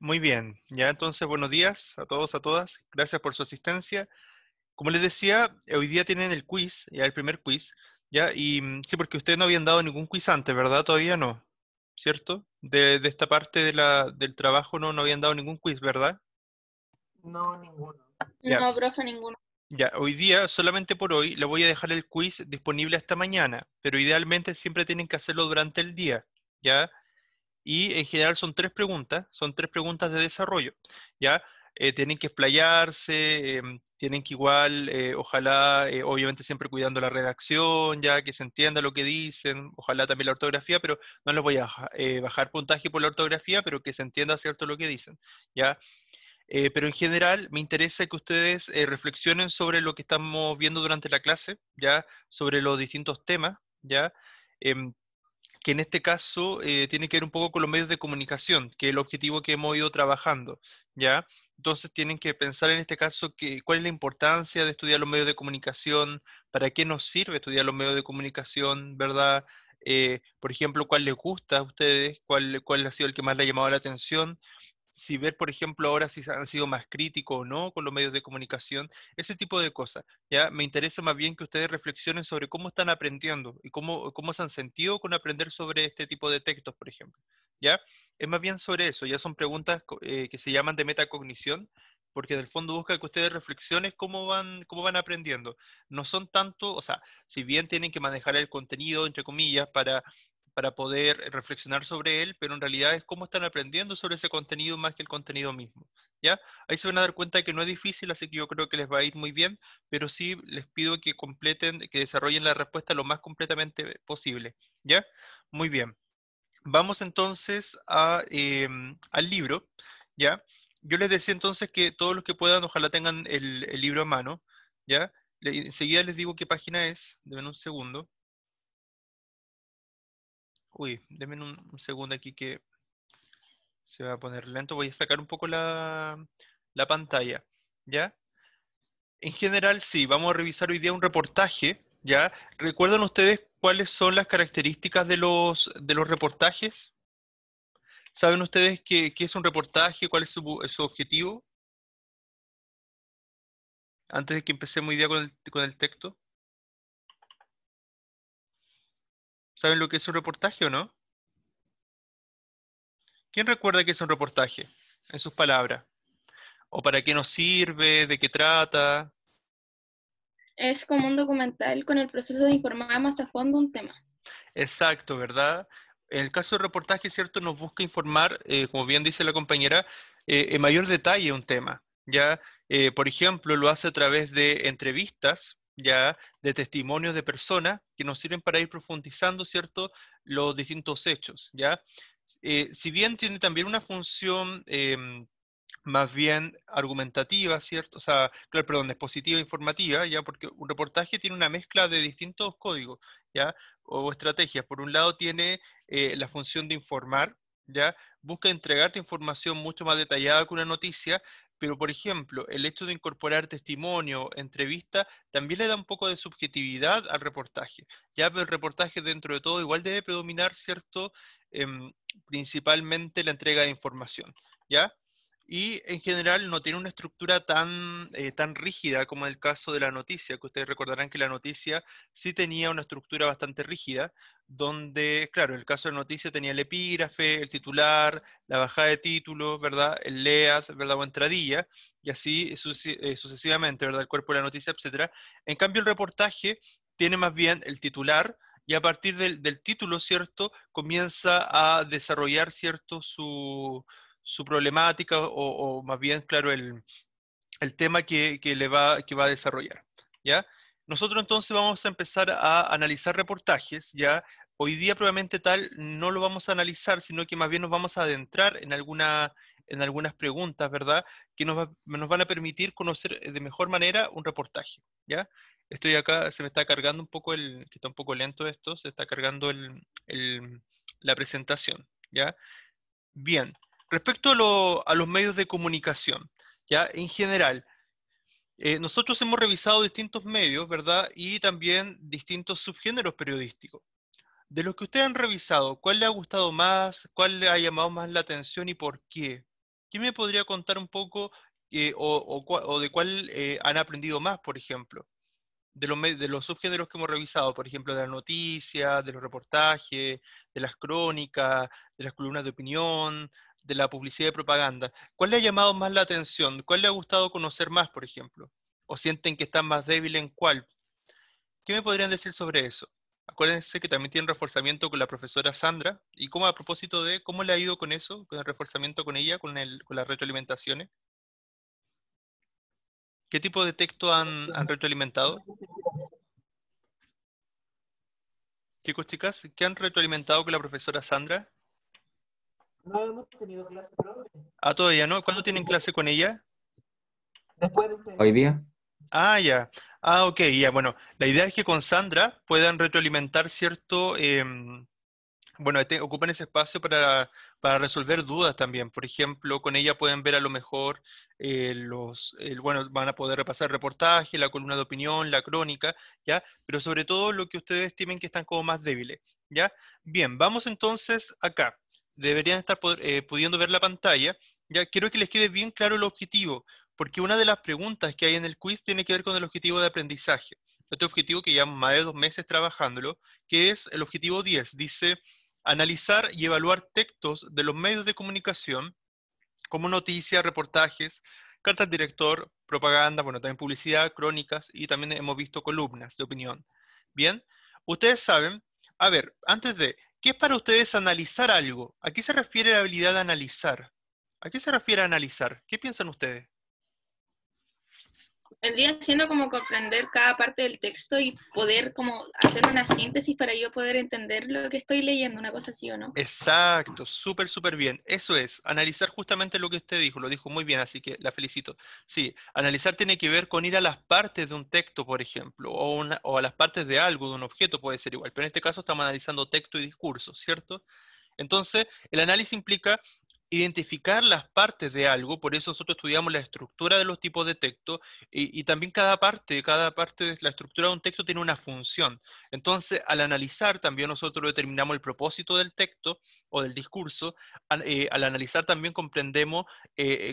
Muy bien, ya entonces buenos días a todos, a todas. Gracias por su asistencia. Como les decía, hoy día tienen el quiz, ya el primer quiz, ya, y sí, porque ustedes no habían dado ningún quiz antes, ¿verdad? Todavía no, ¿cierto? De esta parte del trabajo no habían dado ningún quiz, ¿verdad? No, ninguno. Ya, No, profe, ninguno. ya, hoy día, solamente por hoy, le voy a dejar el quiz disponible hasta mañana, pero idealmente siempre tienen que hacerlo durante el día, ¿ya? Y en general son tres preguntas de desarrollo, ¿ya? Tienen que explayarse, tienen que igual, ojalá, obviamente siempre cuidando la redacción, ya que se entienda lo que dicen, ojalá también la ortografía, pero no les voy a bajar puntaje por la ortografía, pero que se entienda cierto lo que dicen, ¿ya? Pero en general me interesa que ustedes reflexionen sobre lo que estamos viendo durante la clase, ¿ya? Sobre los distintos temas, ¿ya? Em, que en este caso tiene que ver un poco con los medios de comunicación, que es el objetivo que hemos ido trabajando, ¿ya? Entonces tienen que pensar en este caso cuál es la importancia de estudiar los medios de comunicación, para qué nos sirve estudiar los medios de comunicación, ¿verdad? Por ejemplo, cuál les gusta a ustedes, cuál ha sido el que más les ha llamado la atención, si ver, por ejemplo, ahora si han sido más críticos o no con los medios de comunicación, ese tipo de cosas. ¿Ya? Me interesa más bien que ustedes reflexionen sobre cómo están aprendiendo y cómo se han sentido con aprender sobre este tipo de textos, por ejemplo. ¿Ya? Es más bien sobre eso, ya son preguntas que se llaman de metacognición, porque en el fondo busca que ustedes reflexionen cómo van aprendiendo. No son tanto, o sea, si bien tienen que manejar el contenido, entre comillas, para poder reflexionar sobre él, pero en realidad es cómo están aprendiendo sobre ese contenido más que el contenido mismo, ¿ya? Ahí se van a dar cuenta de que no es difícil, así que yo creo que les va a ir muy bien, pero sí les pido que completen, que desarrollen la respuesta lo más completamente posible, ¿ya? Muy bien. Vamos entonces al libro, ¿ya? Yo les decía entonces que todos los que puedan, ojalá tengan el libro a mano, ¿ya? Enseguida les digo qué página es, denme un segundo. Uy, denme un segundo aquí que se va a poner lento. Voy a sacar un poco la pantalla, ¿ya? En general, sí, vamos a revisar hoy día un reportaje, ¿ya? ¿Recuerdan ustedes cuáles son las características de los reportajes? ¿Saben ustedes qué es un reportaje? ¿Cuál es su objetivo? Antes de que empecemos hoy día con el texto. ¿Saben lo que es un reportaje o no? ¿Quién recuerda qué es un reportaje? En sus palabras. ¿O para qué nos sirve? ¿De qué trata? Es como un documental con el proceso de informar más a fondo un tema. Exacto, ¿verdad? En el caso de reportaje, ¿cierto? Nos busca informar, como bien dice la compañera, en mayor detalle un tema, ¿ya? Por ejemplo, lo hace a través de entrevistas, ¿ya? De testimonios de personas que nos sirven para ir profundizando, ¿cierto? Los distintos hechos, ¿ya? Si bien tiene también una función más bien argumentativa, ¿cierto? O sea, claro, perdón, expositiva, informativa, ¿ya? Porque un reportaje tiene una mezcla de distintos códigos, ¿ya? O estrategias. Por un lado tiene la función de informar, ¿ya? Busca entregarte información mucho más detallada que una noticia, pero por ejemplo, el hecho de incorporar testimonio, entrevista, también le da un poco de subjetividad al reportaje, ¿ya? Pero el reportaje dentro de todo igual debe predominar, ¿cierto? Principalmente la entrega de información, ¿ya? Y en general no tiene una estructura tan rígida como en el caso de la noticia, que ustedes recordarán que la noticia sí tenía una estructura bastante rígida, donde, claro, en el caso de la noticia tenía el epígrafe, el titular, la bajada de título, ¿verdad? El lead, ¿verdad? O entradilla, y así sucesivamente, ¿verdad? El cuerpo de la noticia, etcétera. En cambio, el reportaje tiene más bien el titular, y a partir del título, ¿cierto? Comienza a desarrollar, ¿cierto? Su problemática o más bien, claro, el tema que va a desarrollar, ¿ya? Nosotros entonces vamos a empezar a analizar reportajes, ¿ya? Hoy día probablemente tal no lo vamos a analizar, sino que más bien nos vamos a adentrar en algunas preguntas, ¿verdad? Que nos van a permitir conocer de mejor manera un reportaje, ¿ya? Estoy acá, se me está cargando un poco que está un poco lento esto, se está cargando la presentación, ¿ya? Bien, respecto a los medios de comunicación, ¿ya? En general, nosotros hemos revisado distintos medios, ¿verdad? Y también distintos subgéneros periodísticos. De los que ustedes han revisado, ¿cuál le ha gustado más? ¿Cuál le ha llamado más la atención y por qué? ¿Quién me podría contar un poco o de cuál han aprendido más, por ejemplo? De los subgéneros que hemos revisado, por ejemplo, de la noticia, de los reportajes, de las crónicas, de las columnas de opinión, de la publicidad y propaganda. ¿Cuál le ha llamado más la atención? ¿Cuál le ha gustado conocer más, por ejemplo? ¿O sienten que están más débiles en cuál? ¿Qué me podrían decir sobre eso? Acuérdense que también tienen reforzamiento con la profesora Sandra. ¿Y cómo, a propósito de cómo le ha ido con eso, con el reforzamiento con ella, con las retroalimentaciones? ¿Qué tipo de texto han retroalimentado? Chicos, chicas, ¿qué han retroalimentado con la profesora Sandra? No hemos tenido clase, profe. Ah, todavía no. ¿Cuándo tienen clase con ella? Después de ustedes. Hoy día, Ah, ya. Ah, ok, ya. Bueno, la idea es que con Sandra puedan retroalimentar cierto, bueno, ocupan ese espacio para resolver dudas también. Por ejemplo, con ella pueden ver a lo mejor bueno, van a poder repasar el reportaje, la columna de opinión, la crónica, ¿ya? Pero sobre todo lo que ustedes estimen que están como más débiles, ¿ya? Bien, vamos entonces acá. Deberían estar pudiendo ver la pantalla, ¿ya? Quiero que les quede bien claro el objetivo, porque una de las preguntas que hay en el quiz tiene que ver con el objetivo de aprendizaje. Este objetivo que llevamos más de 2 meses trabajándolo, que es el objetivo 10. Dice: analizar y evaluar textos de los medios de comunicación, como noticias, reportajes, cartas director, propaganda, bueno, también publicidad, crónicas, y también hemos visto columnas de opinión. Bien, ustedes saben, a ver, ¿qué es para ustedes analizar algo? ¿A qué se refiere la habilidad de analizar? ¿A qué se refiere analizar? ¿Qué piensan ustedes? Vendría siendo como comprender cada parte del texto y poder como hacer una síntesis para yo poder entender lo que estoy leyendo, una cosa así, ¿o no? Exacto, súper, súper bien. Eso es, analizar justamente lo que usted dijo, lo dijo muy bien, así que la felicito. Sí, analizar tiene que ver con ir a las partes de un texto, por ejemplo, o a las partes de algo, de un objeto puede ser igual, pero en este caso estamos analizando texto y discurso, ¿cierto? Entonces, el análisis implica identificar las partes de algo, por eso nosotros estudiamos la estructura de los tipos de texto y también cada parte de la estructura de un texto tiene una función. Entonces, al analizar también nosotros determinamos el propósito del texto o del discurso. Al analizar también comprendemos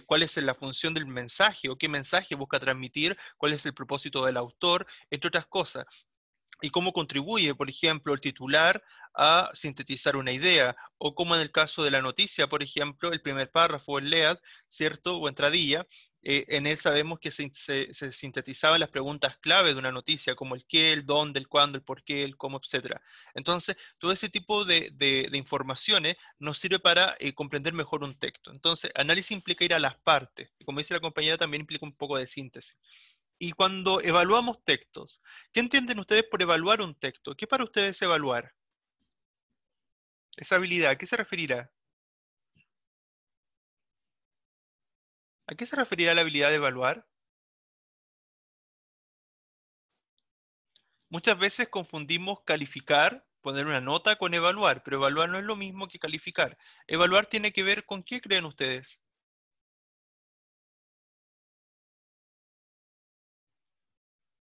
cuál es la función del mensaje o qué mensaje busca transmitir, cuál es el propósito del autor, entre otras cosas. Y cómo contribuye, por ejemplo, el titular a sintetizar una idea, o como en el caso de la noticia, por ejemplo, el primer párrafo, el lead, ¿cierto? O entradilla, en él sabemos que se sintetizaban las preguntas clave de una noticia, como el qué, el dónde, el cuándo, el por qué, el cómo, etc. Entonces, todo ese tipo de informaciones nos sirve para comprender mejor un texto. Entonces, análisis implica ir a las partes, y como dice la compañera, también implica un poco de síntesis. Y cuando evaluamos textos, ¿qué entienden ustedes por evaluar un texto? ¿Qué es para ustedes evaluar? Esa habilidad, ¿a qué se referirá? ¿A qué se referirá la habilidad de evaluar? Muchas veces confundimos calificar, poner una nota, con evaluar, pero evaluar no es lo mismo que calificar. Evaluar tiene que ver con qué creen ustedes.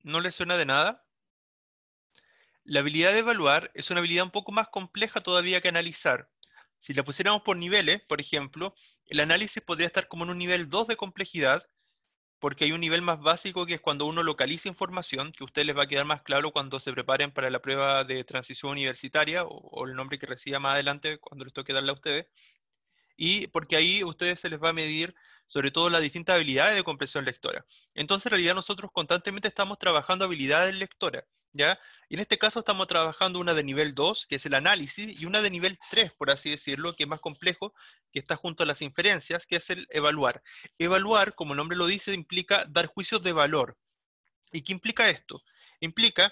¿No les suena de nada? La habilidad de evaluar es una habilidad un poco más compleja todavía que analizar. Si la pusiéramos por niveles, por ejemplo, el análisis podría estar como en un nivel 2 de complejidad, porque hay un nivel más básico que es cuando uno localiza información, que a ustedes les va a quedar más claro cuando se preparen para la prueba de transición universitaria o el nombre que reciba más adelante cuando les toque darle a ustedes. Y porque ahí a ustedes se les va a medir sobre todo las distintas habilidades de comprensión lectora. Entonces, en realidad nosotros constantemente estamos trabajando habilidades lectoras, ¿ya? Y en este caso estamos trabajando una de nivel 2, que es el análisis, y una de nivel 3, por así decirlo, que es más complejo, que está junto a las inferencias, que es el evaluar. Evaluar, como el nombre lo dice, implica dar juicios de valor. ¿Y qué implica esto? Implica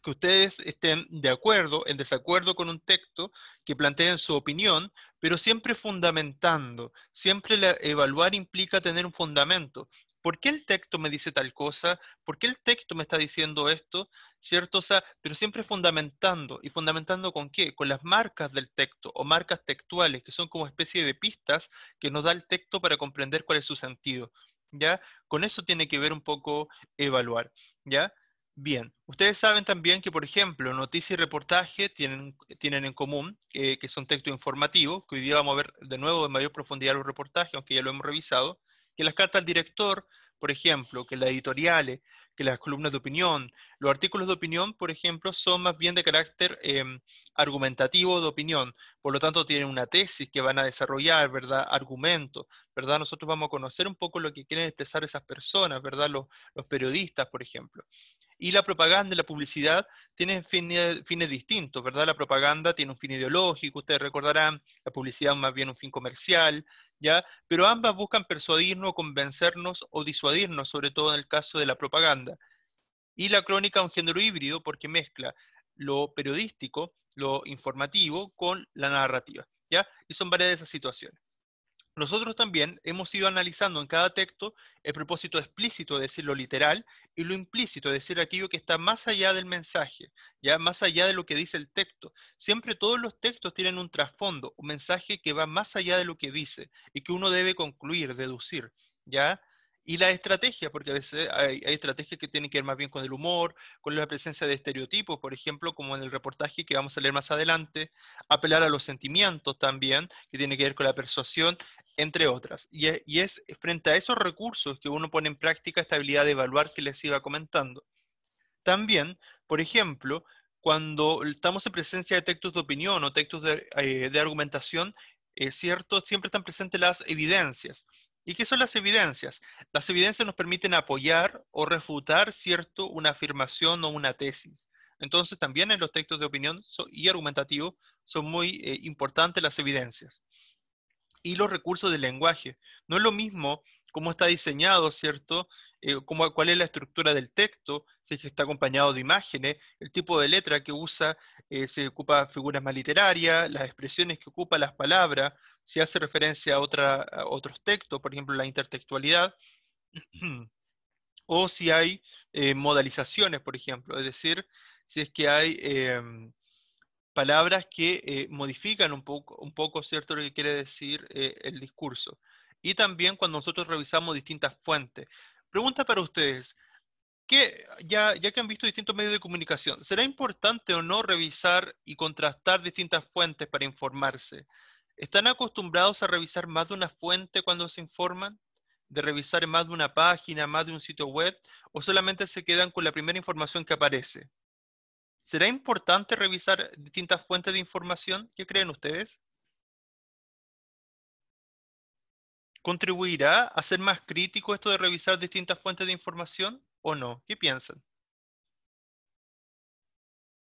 que ustedes estén de acuerdo, en desacuerdo con un texto, que planteen su opinión, pero siempre fundamentando. Siempre evaluar implica tener un fundamento. ¿Por qué el texto me dice tal cosa? ¿Por qué el texto me está diciendo esto? ¿Cierto? O sea, pero siempre fundamentando. ¿Y fundamentando con qué? Con las marcas del texto o marcas textuales, que son como especie de pistas que nos da el texto para comprender cuál es su sentido. ¿Ya? Con eso tiene que ver un poco evaluar. ¿Ya? Bien, ustedes saben también que, por ejemplo, noticia y reportaje tienen en común que son textos informativos, que hoy día vamos a ver de nuevo en mayor profundidad los reportajes, aunque ya lo hemos revisado, que las cartas al director, por ejemplo, que las editoriales, que las columnas de opinión, los artículos de opinión, por ejemplo, son más bien de carácter argumentativo de opinión, por lo tanto tienen una tesis que van a desarrollar, ¿verdad? Argumentos, ¿verdad? Nosotros vamos a conocer un poco lo que quieren expresar esas personas, ¿verdad? Los periodistas, por ejemplo. Y la propaganda y la publicidad tienen fines distintos, ¿verdad? La propaganda tiene un fin ideológico, ustedes recordarán, la publicidad más bien un fin comercial, ¿ya? Pero ambas buscan persuadirnos, convencernos o disuadirnos, sobre todo en el caso de la propaganda. Y la crónica es un género híbrido porque mezcla lo periodístico, lo informativo, con la narrativa, ¿ya? Y son varias de esas situaciones. Nosotros también hemos ido analizando en cada texto el propósito explícito de decir lo literal y lo implícito de decir aquello que está más allá del mensaje, ya más allá de lo que dice el texto. Siempre todos los textos tienen un trasfondo, un mensaje que va más allá de lo que dice y que uno debe concluir, deducir, ¿ya? Y la estrategia, porque a veces hay estrategias que tienen que ver más bien con el humor, con la presencia de estereotipos, por ejemplo, como en el reportaje que vamos a leer más adelante, apelar a los sentimientos también, que tiene que ver con la persuasión, entre otras. Y es frente a esos recursos que uno pone en práctica esta habilidad de evaluar que les iba comentando. También, por ejemplo, cuando estamos en presencia de textos de opinión o textos de argumentación, es cierto, siempre están presentes las evidencias. ¿Y qué son las evidencias? Las evidencias nos permiten apoyar o refutar, cierto, una afirmación o una tesis. Entonces, también en los textos de opinión y argumentativo son muy importantes las evidencias. Y los recursos del lenguaje. No es lo mismo cómo está diseñado, ¿cierto? Cuál es la estructura del texto, si es que está acompañado de imágenes, el tipo de letra que usa, si ocupa figuras más literarias, las expresiones que ocupa, las palabras, si hace referencia a otros textos, por ejemplo, la intertextualidad, o si hay modalizaciones, por ejemplo, es decir, si es que hay palabras que modifican un poco, ¿cierto?, lo que quiere decir el discurso. Y también cuando nosotros revisamos distintas fuentes. Pregunta para ustedes, ya que han visto distintos medios de comunicación, ¿será importante o no revisar y contrastar distintas fuentes para informarse? ¿Están acostumbrados a revisar más de una fuente cuando se informan? ¿De revisar más de una página, más de un sitio web? ¿O solamente se quedan con la primera información que aparece? ¿Será importante revisar distintas fuentes de información? ¿Qué creen ustedes? ¿Contribuirá a ser más crítico esto de revisar distintas fuentes de información o no? ¿Qué piensan?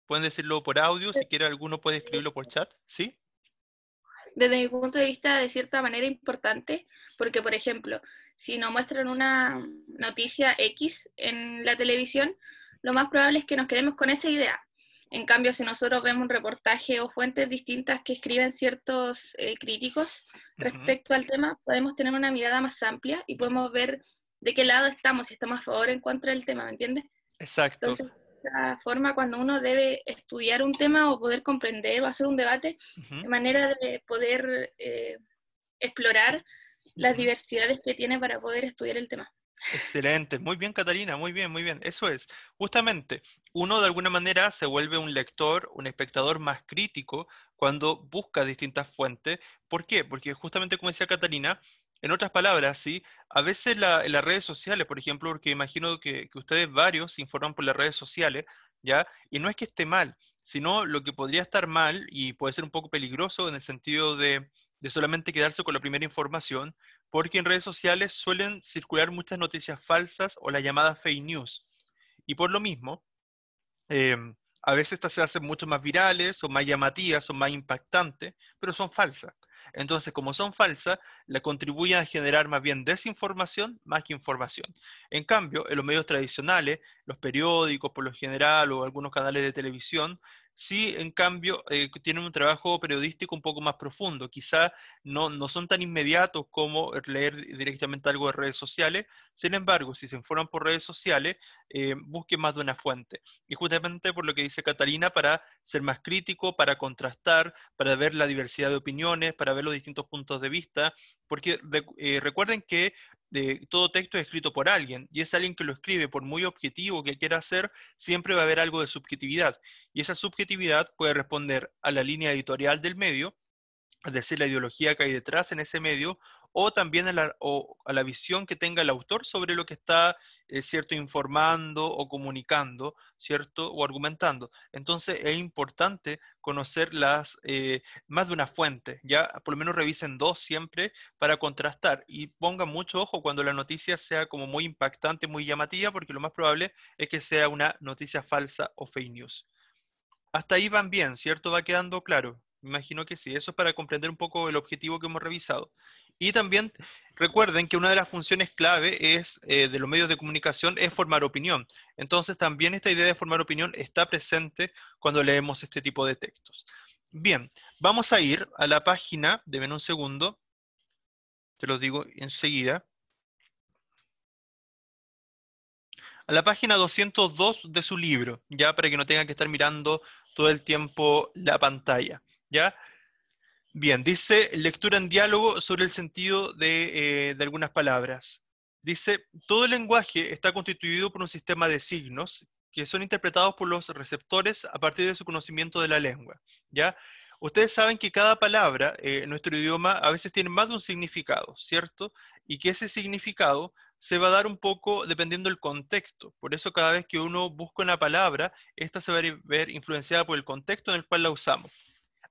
Pueden decirlo por audio, si quiere alguno puede escribirlo por chat, ¿sí? Desde mi punto de vista, de cierta manera importante, porque, por ejemplo, si nos muestran una noticia X en la televisión, lo más probable es que nos quedemos con esa idea. En cambio, si nosotros vemos un reportaje o fuentes distintas que escriben ciertos críticos Ujú, respecto al tema, podemos tener una mirada más amplia y podemos ver de qué lado estamos, si estamos a favor o en contra del tema, ¿me entiendes? exacto. Entonces, de esta forma, cuando uno debe estudiar un tema o poder comprender o hacer un debate, Ujú, de manera de poder explorar las ujú. diversidades que tiene para poder estudiar el tema. Excelente, muy bien Catalina, muy bien, muy bien. Eso es, justamente, uno de alguna manera se vuelve un lector, un espectador más crítico cuando busca distintas fuentes. ¿Por qué? Porque justamente como decía Catalina, en otras palabras, sí, a veces en las redes sociales, por ejemplo, porque imagino que ustedes varios se informan por las redes sociales, ¿ya? Y no es que esté mal, sino lo que podría estar mal y puede ser un poco peligroso en el sentido de solamente quedarse con la primera información porque en redes sociales suelen circular muchas noticias falsas o las llamadas fake news. Y por lo mismo, a veces estas se hacen mucho más virales o más llamativas o más impactantes, pero son falsas. Entonces, como son falsas, la contribuyen a generar más bien desinformación más que información. En cambio, en los medios tradicionales, los periódicos por lo general o algunos canales de televisión, sí, en cambio, tienen un trabajo periodístico un poco más profundo. Quizá no son tan inmediatos como leer directamente algo de redes sociales. Sin embargo, si se informan por redes sociales, busquen más de una fuente. Y justamente por lo que dice Catalina, para ser más crítico, para contrastar, para ver la diversidad de opiniones, para ver los distintos puntos de vista, porque recuerden que todo texto es escrito por alguien, y es alguien que lo escribe, por muy objetivo que quiera hacer, siempre va a haber algo de subjetividad. Y esa subjetividad puede responder a la línea editorial del medio, es decir, la ideología que hay detrás en ese medio, o también a la visión que tenga el autor sobre lo que está, ¿cierto?, informando o comunicando, ¿cierto?, o argumentando. Entonces es importante conocer más de una fuente, ya por lo menos revisen dos siempre para contrastar, y pongan mucho ojo cuando la noticia sea como muy impactante, muy llamativa, porque lo más probable es que sea una noticia falsa o fake news. Hasta ahí van bien, ¿cierto? Va quedando claro. Me imagino que sí. Eso es para comprender un poco el objetivo que hemos revisado. Y también recuerden que una de las funciones clave de los medios de comunicación es formar opinión. Entonces también esta idea de formar opinión está presente cuando leemos este tipo de textos. Bien, vamos a ir a la página, denme un segundo, te lo digo enseguida. A la página 202 de su libro, ya para que no tengan que estar mirando todo el tiempo la pantalla, ¿ya? Bien, dice lectura en diálogo sobre el sentido de algunas palabras. Dice, todo el lenguaje está constituido por un sistema de signos que son interpretados por los receptores a partir de su conocimiento de la lengua, ¿ya? Ustedes saben que cada palabra en nuestro idioma a veces tiene más de un significado, ¿cierto? Y que ese significado se va a dar un poco dependiendo del contexto. Por eso cada vez que uno busca una palabra, esta se va a ver influenciada por el contexto en el cual la usamos.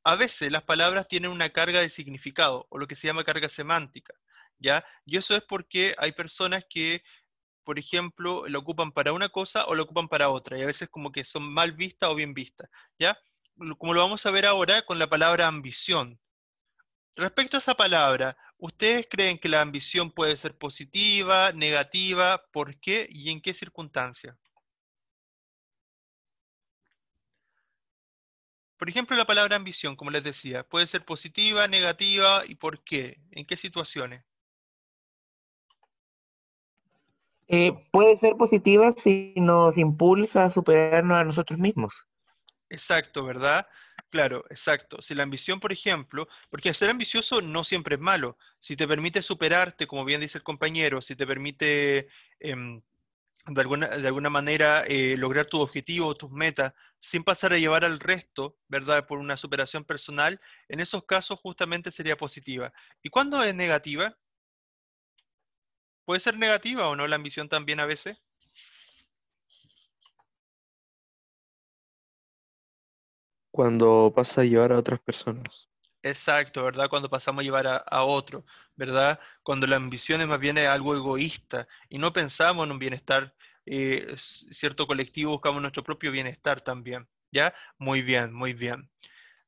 A veces las palabras tienen una carga de significado, o lo que se llama carga semántica, ¿ya? Y eso es porque hay personas que, por ejemplo, lo ocupan para una cosa o lo ocupan para otra, y a veces como que son mal vistas o bien vistas, ¿ya? Como lo vamos a ver ahora con la palabra ambición. Respecto a esa palabra, ¿ustedes creen que la ambición puede ser positiva, negativa? ¿Por qué y en qué circunstancia? Por ejemplo, la palabra ambición, como les decía, puede ser positiva, negativa, ¿y por qué? ¿En qué situaciones? Puede ser positiva si nos impulsa a superarnos a nosotros mismos. Exacto, ¿verdad? Claro, exacto. Si la ambición, por ejemplo, porque ser ambicioso no siempre es malo. Si te permite superarte, como bien dice el compañero, si te permite de alguna manera lograr tu objetivo, tus metas, sin pasar a llevar al resto, ¿verdad? Por una superación personal, en esos casos justamente sería positiva. ¿Y cuándo es negativa? ¿Puede ser negativa o no la ambición también a veces? Cuando pasa a llevar a otras personas. Exacto, ¿verdad? Cuando pasamos a llevar a otro, ¿verdad? Cuando la ambición es más bien algo egoísta y no pensamos en un bienestar cierto colectivo, buscamos nuestro propio bienestar también, ¿ya? Muy bien, muy bien.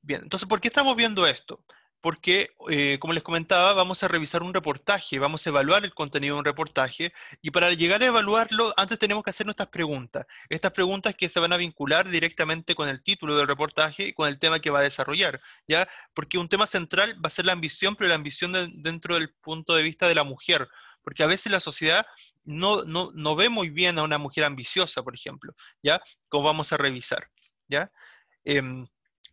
Bien, entonces, ¿por qué estamos viendo esto? Porque, como les comentaba, vamos a revisar un reportaje, vamos a evaluar el contenido de un reportaje, y para llegar a evaluarlo, antes tenemos que hacer nuestras preguntas. Estas preguntas que se van a vincular directamente con el título del reportaje y con el tema que va a desarrollar, ¿ya? Porque un tema central va a ser la ambición, pero la ambición dentro del punto de vista de la mujer, porque a veces la sociedad no ve muy bien a una mujer ambiciosa, por ejemplo, ¿ya? Como vamos a revisar, ¿ya? Em,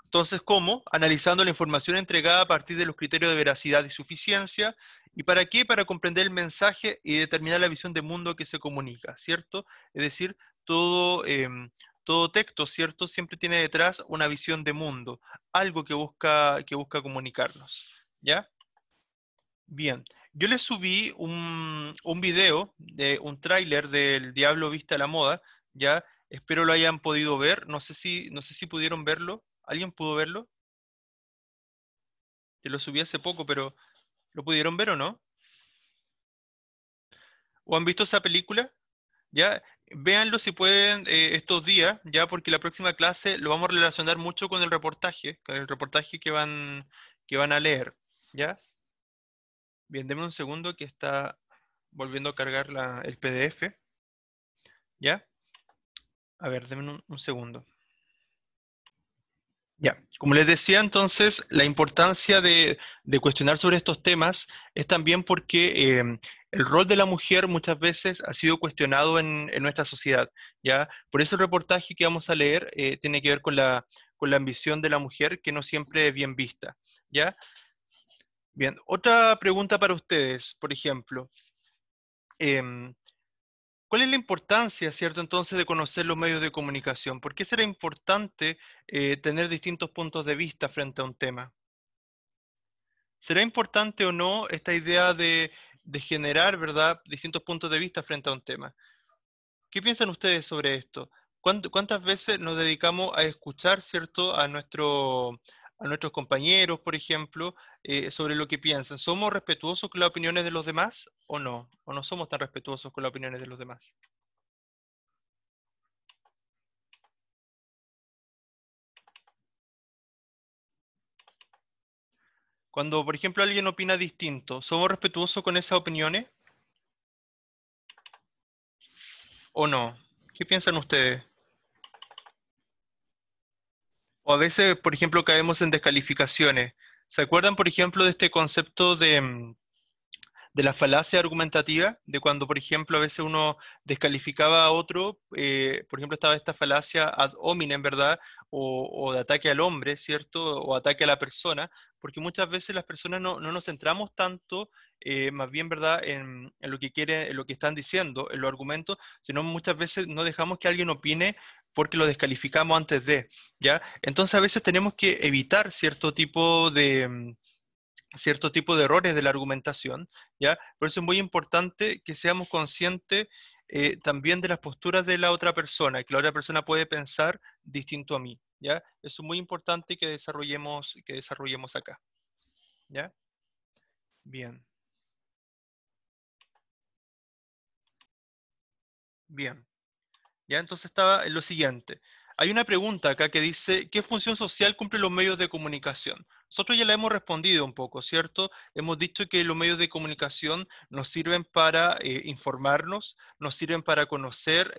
entonces, ¿cómo? Analizando la información entregada a partir de los criterios de veracidad y suficiencia. ¿Y para qué? Para comprender el mensaje y determinar la visión de mundo que se comunica, ¿cierto? Es decir, todo texto, ¿cierto? Siempre tiene detrás una visión de mundo, algo que busca comunicarnos, ¿ya? Bien, yo les subí un video, un tráiler del Diablo Viste a la Moda, ¿ya? Espero lo hayan podido ver, no sé si pudieron verlo. ¿Alguien pudo verlo? Te lo subí hace poco, pero ¿lo pudieron ver o no? ¿O han visto esa película? Ya, véanlo si pueden estos días, ya, porque la próxima clase lo vamos a relacionar mucho con el reportaje que van a leer, ¿ya? Bien, denme un segundo que está volviendo a cargar el PDF, ¿ya? A ver, denme un segundo. Ya, como les decía entonces, la importancia de cuestionar sobre estos temas es también porque el rol de la mujer muchas veces ha sido cuestionado en nuestra sociedad, ¿ya? Por eso el reportaje que vamos a leer tiene que ver con la ambición de la mujer que no siempre es bien vista, ¿ya? Bien, otra pregunta para ustedes, por ejemplo. em, ¿cuál es la importancia, cierto, entonces de conocer los medios de comunicación? ¿Por qué será importante tener distintos puntos de vista frente a un tema? ¿Será importante o no esta idea de generar, ¿verdad?, distintos puntos de vista frente a un tema? ¿Qué piensan ustedes sobre esto? ¿Cuántas veces nos dedicamos a escuchar, cierto, a nuestros compañeros, por ejemplo, sobre lo que piensan? ¿Somos respetuosos con las opiniones de los demás o no? ¿O no somos tan respetuosos con las opiniones de los demás? Cuando, por ejemplo, alguien opina distinto, ¿somos respetuosos con esas opiniones o no? ¿Qué piensan ustedes? O a veces, por ejemplo, caemos en descalificaciones. ¿Se acuerdan, por ejemplo, de este concepto de la falacia argumentativa? De cuando, por ejemplo, a veces uno descalificaba a otro, por ejemplo, estaba esta falacia ad hominem, ¿verdad? O de ataque al hombre, ¿cierto? O ataque a la persona, porque muchas veces las personas no nos centramos tanto, más bien, ¿verdad?, en lo que quieren, en lo que están diciendo, en los argumentos, sino muchas veces no dejamos que alguien opine porque lo descalificamos antes de, ¿ya? Entonces a veces tenemos que evitar cierto tipo de errores de la argumentación, ¿ya? Por eso es muy importante que seamos conscientes también de las posturas de la otra persona, que la otra persona puede pensar distinto a mí, ¿ya? Eso es muy importante que desarrollemos acá, ¿ya? Bien, bien. Ya, entonces estaba en lo siguiente. Hay una pregunta acá que dice, ¿qué función social cumplen los medios de comunicación? Nosotros ya la hemos respondido un poco, ¿cierto? Hemos dicho que los medios de comunicación nos sirven para informarnos, nos sirven para conocer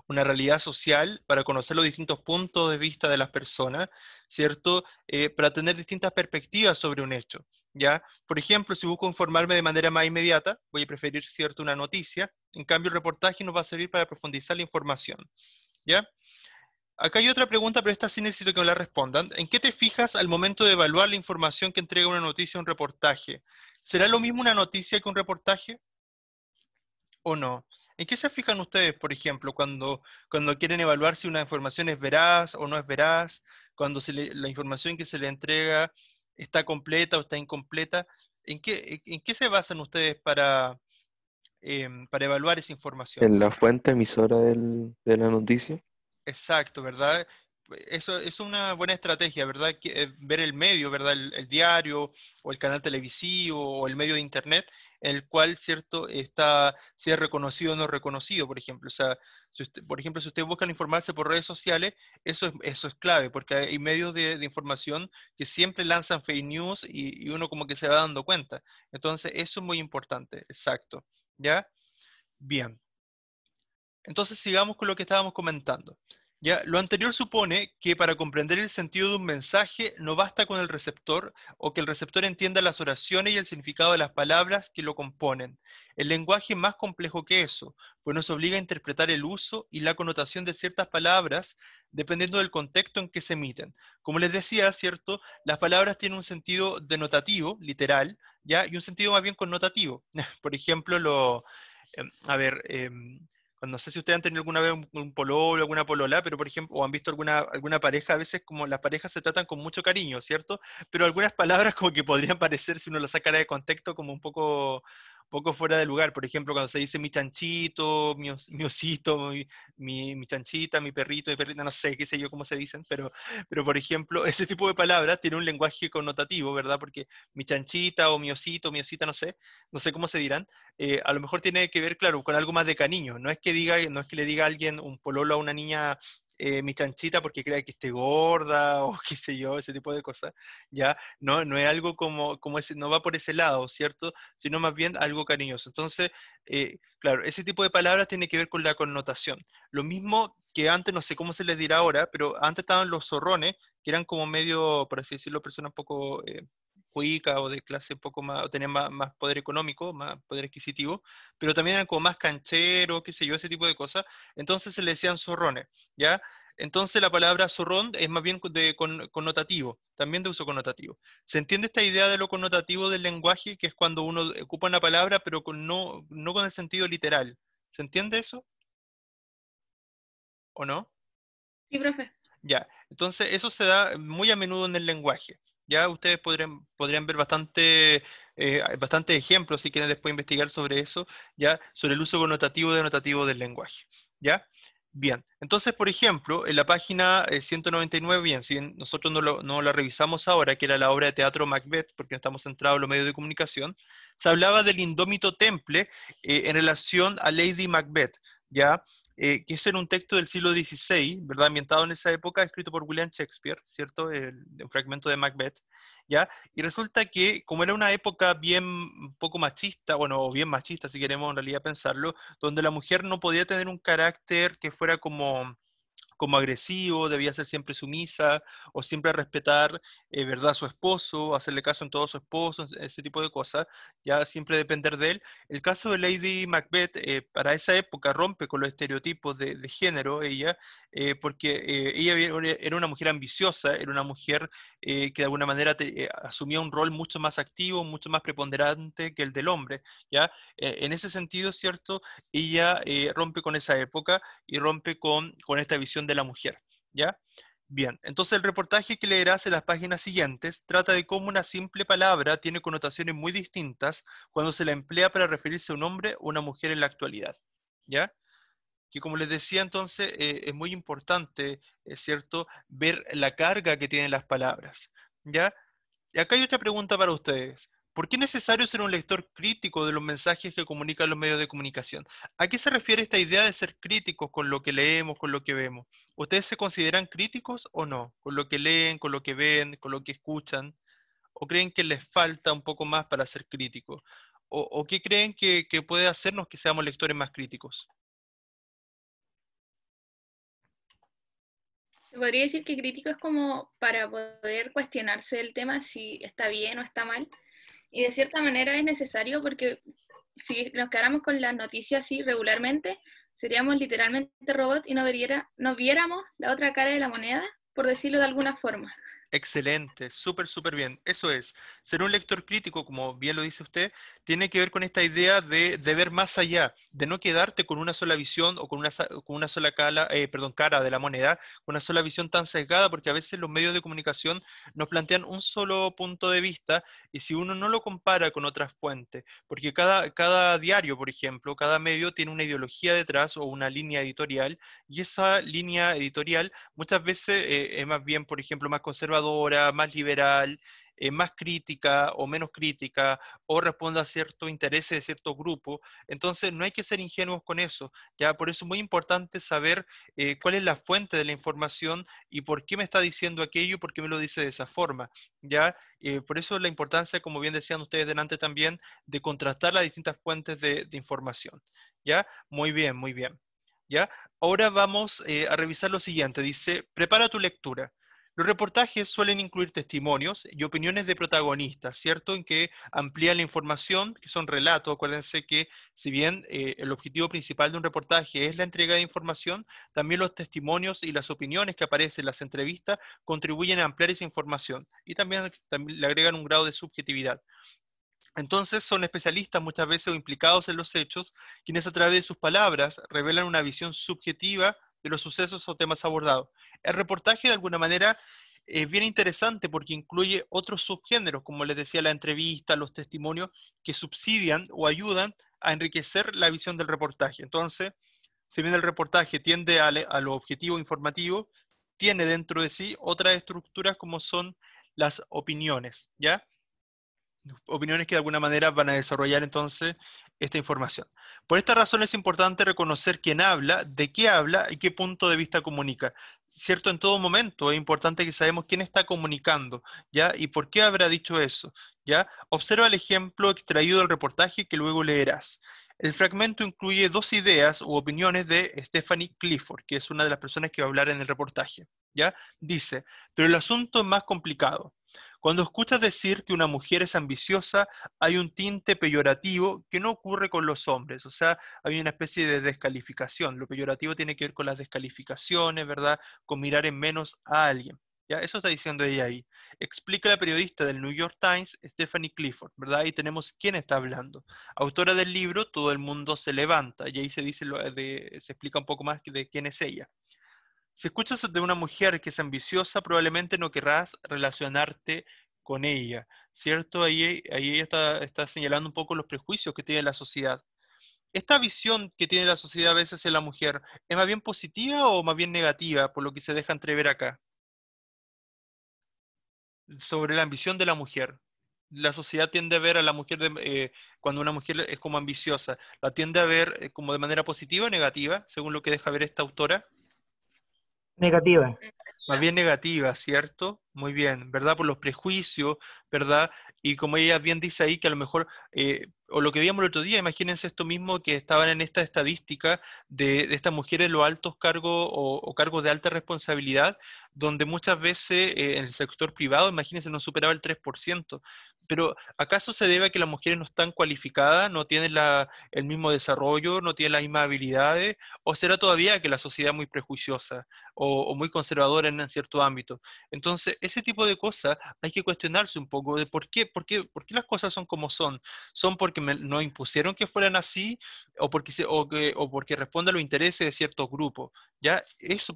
una realidad social, para conocer los distintos puntos de vista de las personas, ¿cierto? Para tener distintas perspectivas sobre un hecho, ¿ya? Por ejemplo, si busco informarme de manera más inmediata, voy a preferir, ¿cierto?, una noticia. En cambio, el reportaje nos va a servir para profundizar la información, ¿ya? Acá hay otra pregunta, pero esta sí necesito que me la respondan. ¿En qué te fijas al momento de evaluar la información que entrega una noticia o un reportaje? ¿Será lo mismo una noticia que un reportaje o no? ¿En qué se fijan ustedes, por ejemplo, cuando quieren evaluar si una información es veraz o no es veraz? Cuando la información que se le entrega está completa o está incompleta. ¿En qué se basan ustedes para evaluar esa información? En la fuente emisora de la noticia. Exacto, ¿verdad? Eso es una buena estrategia, ¿verdad? Ver el medio, ¿verdad? El diario o el canal televisivo o el medio de internet en el cual, ¿cierto?, está, si es reconocido o no reconocido, por ejemplo. O sea, por ejemplo, si ustedes buscan informarse por redes sociales, eso es clave, porque hay medios de información que siempre lanzan fake news y uno como que se va dando cuenta. Entonces, eso es muy importante, exacto. ¿Ya? Bien. Entonces sigamos con lo que estábamos comentando. Ya, lo anterior supone que para comprender el sentido de un mensaje no basta con el receptor o que el receptor entienda las oraciones y el significado de las palabras que lo componen. El lenguaje es más complejo que eso, pues nos obliga a interpretar el uso y la connotación de ciertas palabras dependiendo del contexto en que se emiten. Como les decía, ¿cierto? Las palabras tienen un sentido denotativo, literal, ¿ya? Y un sentido más bien connotativo. Por ejemplo, a ver, no sé si ustedes han tenido alguna vez un pololo, alguna polola, pero por ejemplo, o han visto alguna pareja, a veces como las parejas se tratan con mucho cariño, ¿cierto? Pero algunas palabras como que podrían parecer, si uno las sacara de contexto, como un poco fuera de lugar. Por ejemplo, cuando se dice mi chanchito, mi osito, mi chanchita, mi perrita, no sé, qué sé yo cómo se dicen, pero por ejemplo, ese tipo de palabras tiene un lenguaje connotativo, ¿verdad? Porque mi chanchita o mi osito, mi osita, no sé cómo se dirán, a lo mejor tiene que ver, claro, con algo más de cariño. No es que le diga a alguien, un pololo a una niña, mi chanchita porque crea que esté gorda o qué sé yo, ese tipo de cosas. Ya, no es algo como ese, no va por ese lado, ¿cierto? Sino más bien algo cariñoso. Entonces, claro, ese tipo de palabras tiene que ver con la connotación. Lo mismo que antes, no sé cómo se les dirá ahora, pero antes estaban los zorrones, que eran como medio, por así decirlo, personas un poco cuica o de clase un poco más, o tenían más poder económico, más poder adquisitivo, pero también eran como más cancheros, qué sé yo, ese tipo de cosas. Entonces se le decían zorrones, ¿ya? Entonces la palabra zorrón es más bien connotativo, también de uso connotativo. ¿Se entiende esta idea de lo connotativo del lenguaje, que es cuando uno ocupa una palabra pero no con el sentido literal? ¿Se entiende eso? ¿O no? Sí, profe. Ya, entonces eso se da muy a menudo en el lenguaje. Ya ustedes podrían ver bastante ejemplos si quieren después investigar sobre eso, ya, sobre el uso connotativo y denotativo del lenguaje. ¿Ya? Bien, entonces, por ejemplo, en la página 199, bien, si bien nosotros no la revisamos ahora, que era la obra de teatro Macbeth, porque no estamos centrados en los medios de comunicación, se hablaba del indómito temple en relación a Lady Macbeth, ¿ya? Que es en un texto del siglo XVI, ¿verdad? Ambientado en esa época, escrito por William Shakespeare, ¿cierto? Un fragmento de Macbeth, ¿ya? Y resulta que, como era una época bien un poco machista, bueno, o bien machista si queremos en realidad pensarlo, donde la mujer no podía tener un carácter que fuera como agresivo, debía ser siempre sumisa o siempre respetar, ¿verdad?, a su esposo, hacerle caso en todo a su esposo, ese tipo de cosas, ya siempre depender de él. El caso de Lady Macbeth, para esa época rompe con los estereotipos de género, ella, porque ella era una mujer ambiciosa, era una mujer que de alguna manera asumía un rol mucho más activo, mucho más preponderante que el del hombre, ¿ya? En ese sentido, ¿cierto? Ella rompe con esa época y rompe con esta visión de la mujer, ¿ya? Bien, entonces el reportaje que leerás en las páginas siguientes trata de cómo una simple palabra tiene connotaciones muy distintas cuando se la emplea para referirse a un hombre o una mujer en la actualidad, ¿ya? Que como les decía entonces, es muy importante, es cierto, ver la carga que tienen las palabras, ¿ya? Y acá hay otra pregunta para ustedes. ¿Por qué es necesario ser un lector crítico de los mensajes que comunican los medios de comunicación? ¿A qué se refiere esta idea de ser críticos con lo que leemos, con lo que vemos? ¿Ustedes se consideran críticos o no? ¿Con lo que leen, con lo que ven, con lo que escuchan? ¿O creen que les falta un poco más para ser críticos? ¿O qué creen que puede hacernos que seamos lectores más críticos? Se podría decir que crítico es como para poder cuestionarse el tema si está bien o está mal. Y de cierta manera es necesario porque si nos quedáramos con las noticias así regularmente, seríamos literalmente robots y no viéramos la otra cara de la moneda, por decirlo de alguna forma. Excelente, súper, súper bien. Eso es, ser un lector crítico, como bien lo dice usted, tiene que ver con esta idea de ver más allá, de no quedarte con una sola visión o con una sola cara de la moneda, con una sola visión tan sesgada, porque a veces los medios de comunicación nos plantean un solo punto de vista y si uno no lo compara con otras fuentes, porque cada diario, por ejemplo, cada medio tiene una ideología detrás o una línea editorial y esa línea editorial muchas veces es más bien, por ejemplo, más conservadora, más liberal, más crítica o menos crítica, o responde a ciertos intereses de cierto grupo. Entonces, no hay que ser ingenuos con eso. ¿Ya? Por eso es muy importante saber cuál es la fuente de la información y por qué me está diciendo aquello y por qué me lo dice de esa forma. ¿Ya? Por eso la importancia, como bien decían ustedes delante también, de contrastar las distintas fuentes de información. ¿Ya? Muy bien, muy bien. ¿Ya? Ahora vamos a revisar lo siguiente. Dice, prepara tu lectura. Los reportajes suelen incluir testimonios y opiniones de protagonistas, ¿cierto? En que amplían la información, que son relatos. Acuérdense que si bien el objetivo principal de un reportaje es la entrega de información, también los testimonios y las opiniones que aparecen en las entrevistas contribuyen a ampliar esa información y también le agregan un grado de subjetividad. Entonces son especialistas muchas veces o implicados en los hechos, quienes a través de sus palabras revelan una visión subjetiva de los sucesos o temas abordados. El reportaje de alguna manera es bien interesante porque incluye otros subgéneros, como les decía, la entrevista, los testimonios, que subsidian o ayudan a enriquecer la visión del reportaje. Entonces, si bien el reportaje tiende a lo objetivo informativo, tiene dentro de sí otras estructuras como son las opiniones, ¿ya? Opiniones que de alguna manera van a desarrollar entonces esta información. Por esta razón es importante reconocer quién habla, de qué habla y qué punto de vista comunica. Cierto, en todo momento es importante que sabemos quién está comunicando, ¿ya? Y por qué habrá dicho eso, ¿ya? Observa el ejemplo extraído del reportaje que luego leerás. El fragmento incluye dos ideas u opiniones de Stephanie Clifford, que es una de las personas que va a hablar en el reportaje, ¿ya? Dice, pero el asunto es más complicado. Cuando escuchas decir que una mujer es ambiciosa, hay un tinte peyorativo que no ocurre con los hombres, o sea, hay una especie de descalificación. Lo peyorativo tiene que ver con las descalificaciones, ¿verdad? Con mirar en menos a alguien. ¿Ya? Eso está diciendo ella ahí. Explica la periodista del New York Times, Stephanie Clifford, ¿verdad? Ahí tenemos quién está hablando. Autora del libro Todo el mundo se levanta, y ahí se dice se explica un poco más de quién es ella. Si escuchas de una mujer que es ambiciosa, probablemente no querrás relacionarte con ella, ¿cierto? Ahí ella está señalando un poco los prejuicios que tiene la sociedad. ¿Esta visión que tiene la sociedad a veces en la mujer es más bien positiva o más bien negativa, por lo que se deja entrever acá? Sobre la ambición de la mujer. La sociedad tiende a ver a la mujer, cuando una mujer es como ambiciosa, ¿la tiende a ver como de manera positiva o negativa, según lo que deja ver esta autora? Negativa. Más bien negativa, ¿cierto? Muy bien, ¿verdad? Por los prejuicios, ¿verdad? Y como ella bien dice ahí, que a lo mejor, o lo que vimos el otro día, imagínense esto mismo, que estaban en esta estadística de estas mujeres en los altos cargos o cargos de alta responsabilidad, donde muchas veces en el sector privado, imagínense, no superaba el 3%. Pero ¿acaso se debe a que las mujeres no están cualificadas, no tienen el mismo desarrollo, no tienen las mismas habilidades? ¿O será todavía que la sociedad es muy prejuiciosa o muy conservadora en cierto ámbito? Entonces, ese tipo de cosas hay que cuestionarse un poco de por qué las cosas son como son. ¿Son porque nos impusieron que fueran así o porque responde a los intereses de ciertos grupos? ¿Ya?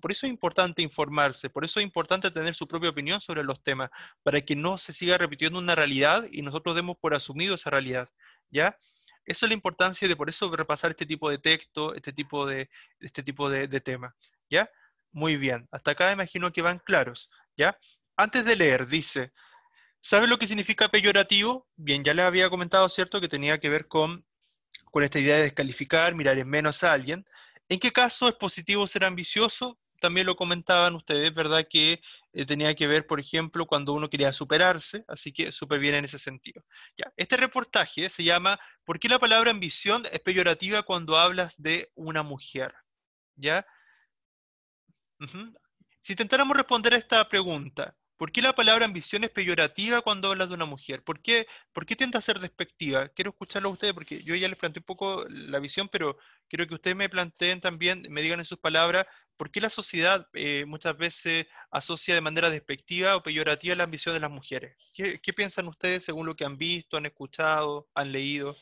Por eso es importante informarse, por eso es importante tener su propia opinión sobre los temas, para que no se siga repitiendo una realidad y nosotros demos por asumido esa realidad. ¿Ya? Eso es la importancia de por eso repasar este tipo de texto, este tipo de temas. ¿Ya? Muy bien. Hasta acá imagino que van claros. ¿Ya? Antes de leer, dice, ¿sabe lo que significa peyorativo? Bien, ya les había comentado, ¿cierto?, que tenía que ver con esta idea de descalificar, mirar en menos a alguien. ¿En qué caso es positivo ser ambicioso? También lo comentaban ustedes, ¿verdad? Que tenía que ver, por ejemplo, cuando uno quería superarse, así que súper bien en ese sentido. Ya, este reportaje se llama ¿Por qué la palabra ambición es peyorativa cuando hablas de una mujer? ¿Ya? Ujú. Si intentáramos responder a esta pregunta, ¿por qué la palabra ambición es peyorativa cuando hablas de una mujer? ¿Por qué tiende a ser despectiva? Quiero escucharlo a ustedes porque yo ya les planteé un poco la visión, pero quiero que ustedes me planteen también, me digan en sus palabras, ¿por qué la sociedad muchas veces asocia de manera despectiva o peyorativa la ambición de las mujeres? ¿Qué piensan ustedes según lo que han visto, han escuchado, han leído?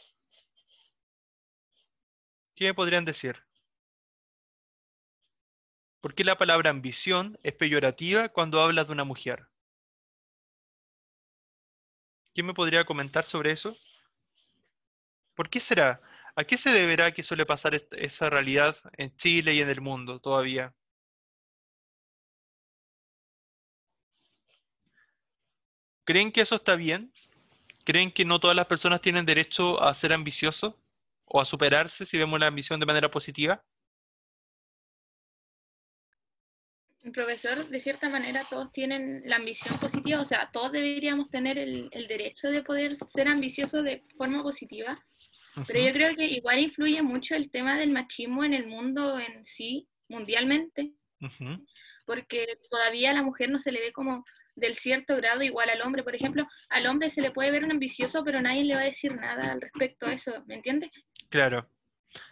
¿Qué me podrían decir? ¿Por qué la palabra ambición es peyorativa cuando hablas de una mujer? ¿Quién me podría comentar sobre eso? ¿Por qué será? ¿A qué se deberá que suele pasar esa realidad en Chile y en el mundo todavía? ¿Creen que eso está bien? ¿Creen que no todas las personas tienen derecho a ser ambiciosos o a superarse si vemos la ambición de manera positiva? Profesor, de cierta manera todos tienen la ambición positiva, o sea, todos deberíamos tener el derecho de poder ser ambiciosos de forma positiva, pero Ujú, yo creo que igual influye mucho el tema del machismo en el mundo en sí, mundialmente, ujú. porque todavía a la mujer no se le ve como del cierto grado igual al hombre. Por ejemplo, al hombre se le puede ver un ambicioso, pero nadie le va a decir nada al respecto a eso, ¿me entiendes? Claro.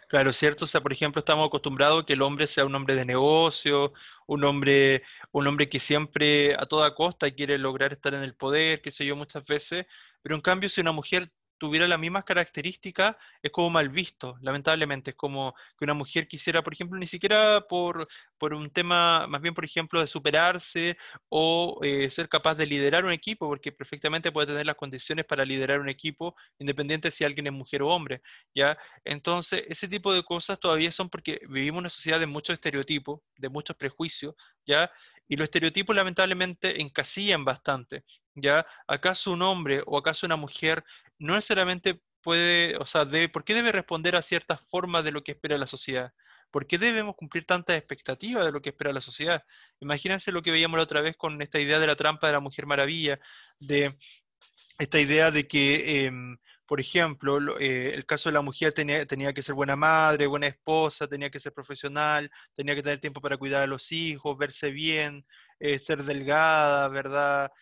Claro, cierto. O sea, por ejemplo, estamos acostumbrados a que el hombre sea un hombre de negocio, un hombre, un hombre que siempre a toda costa quiere lograr estar en el poder, qué sé yo, muchas veces. Pero en cambio, si una mujer tuviera las mismas características, es como mal visto, lamentablemente. Es como que una mujer quisiera, por ejemplo, ni siquiera por un tema, más bien, por ejemplo, de superarse o ser capaz de liderar un equipo, porque perfectamente puede tener las condiciones para liderar un equipo, independiente si alguien es mujer o hombre, ¿ya? Entonces, ese tipo de cosas todavía son porque vivimos en una sociedad de muchos estereotipos, de muchos prejuicios, ¿ya? Y los estereotipos lamentablemente encasillan bastante, ¿ya? ¿Acaso un hombre o acaso una mujer no necesariamente puede, o sea, ¿por qué debe responder a ciertas formas de lo que espera la sociedad? ¿Por qué debemos cumplir tantas expectativas de lo que espera la sociedad? Imagínense lo que veíamos la otra vez con esta idea de la trampa de la Mujer Maravilla, de esta idea de que, por ejemplo, el caso de la mujer tenía que ser buena madre, buena esposa, tenía que ser profesional, tenía que tener tiempo para cuidar a los hijos, verse bien, ser delgada, ¿verdad?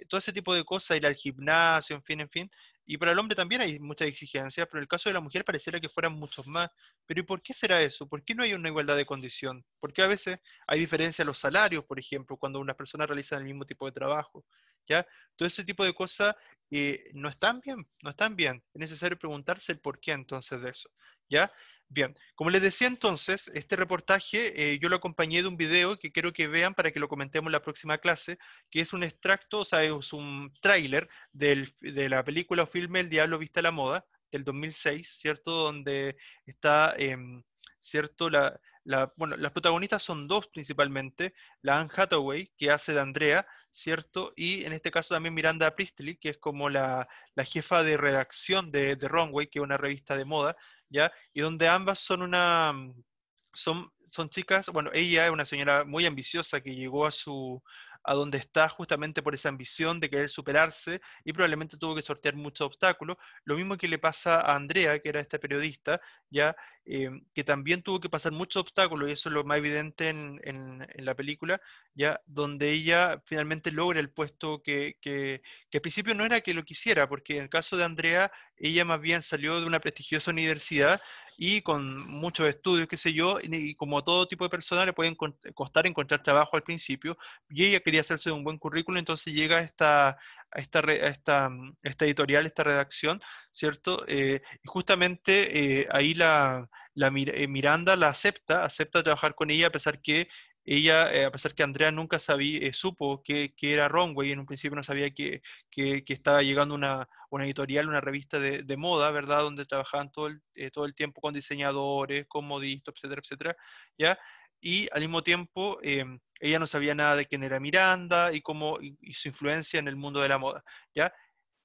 todo ese tipo de cosas, ir al gimnasio, en fin. Y para el hombre también hay muchas exigencias, pero en el caso de la mujer pareciera que fueran muchos más. Pero ¿y por qué será eso? ¿Por qué no hay una igualdad de condición? ¿Por qué a veces hay diferencia en los salarios, por ejemplo, cuando unas personas realizan el mismo tipo de trabajo? ¿Ya? Todo ese tipo de cosas no están bien, no están bien. Es necesario preguntarse el por qué entonces de eso. ¿Ya? Bien, como les decía entonces, este reportaje yo lo acompañé de un video que quiero que vean para que lo comentemos en la próxima clase, que es un extracto, o sea, es un tráiler de la película o filme El Diablo Viste a la Moda, del 2006, ¿cierto? Donde está, ¿cierto? Bueno, las protagonistas son dos principalmente, la Anne Hathaway, que hace de Andrea, ¿cierto? Y en este caso también Miranda Priestley, que es como la jefa de redacción de Runway, que es una revista de moda, ¿ya? Y donde ambas son son chicas, bueno, ella es una señora muy ambiciosa que llegó a donde está justamente por esa ambición de querer superarse y probablemente tuvo que sortear muchos obstáculos. Lo mismo que le pasa a Andrea, que era esta periodista, ya que también tuvo que pasar muchos obstáculos, y eso es lo más evidente en la película, ya donde ella finalmente logra el puesto que al principio no era que lo quisiera, porque en el caso de Andrea, ella más bien salió de una prestigiosa universidad y con muchos estudios, qué sé yo, y como todo tipo de persona le pueden costar encontrar trabajo al principio, y ella quería hacerse de un buen currículum, entonces llega esta editorial, esta redacción, ¿cierto? Y justamente ahí Miranda la acepta trabajar con ella, a pesar que a pesar que Andrea nunca supo que era Runway, en un principio no sabía que estaba llegando una editorial, una revista de moda, ¿verdad? Donde trabajaban todo el tiempo con diseñadores, con modistas, etcétera, etcétera, ¿ya? Y al mismo tiempo, ella no sabía nada de quién era Miranda y su influencia en el mundo de la moda, ¿ya?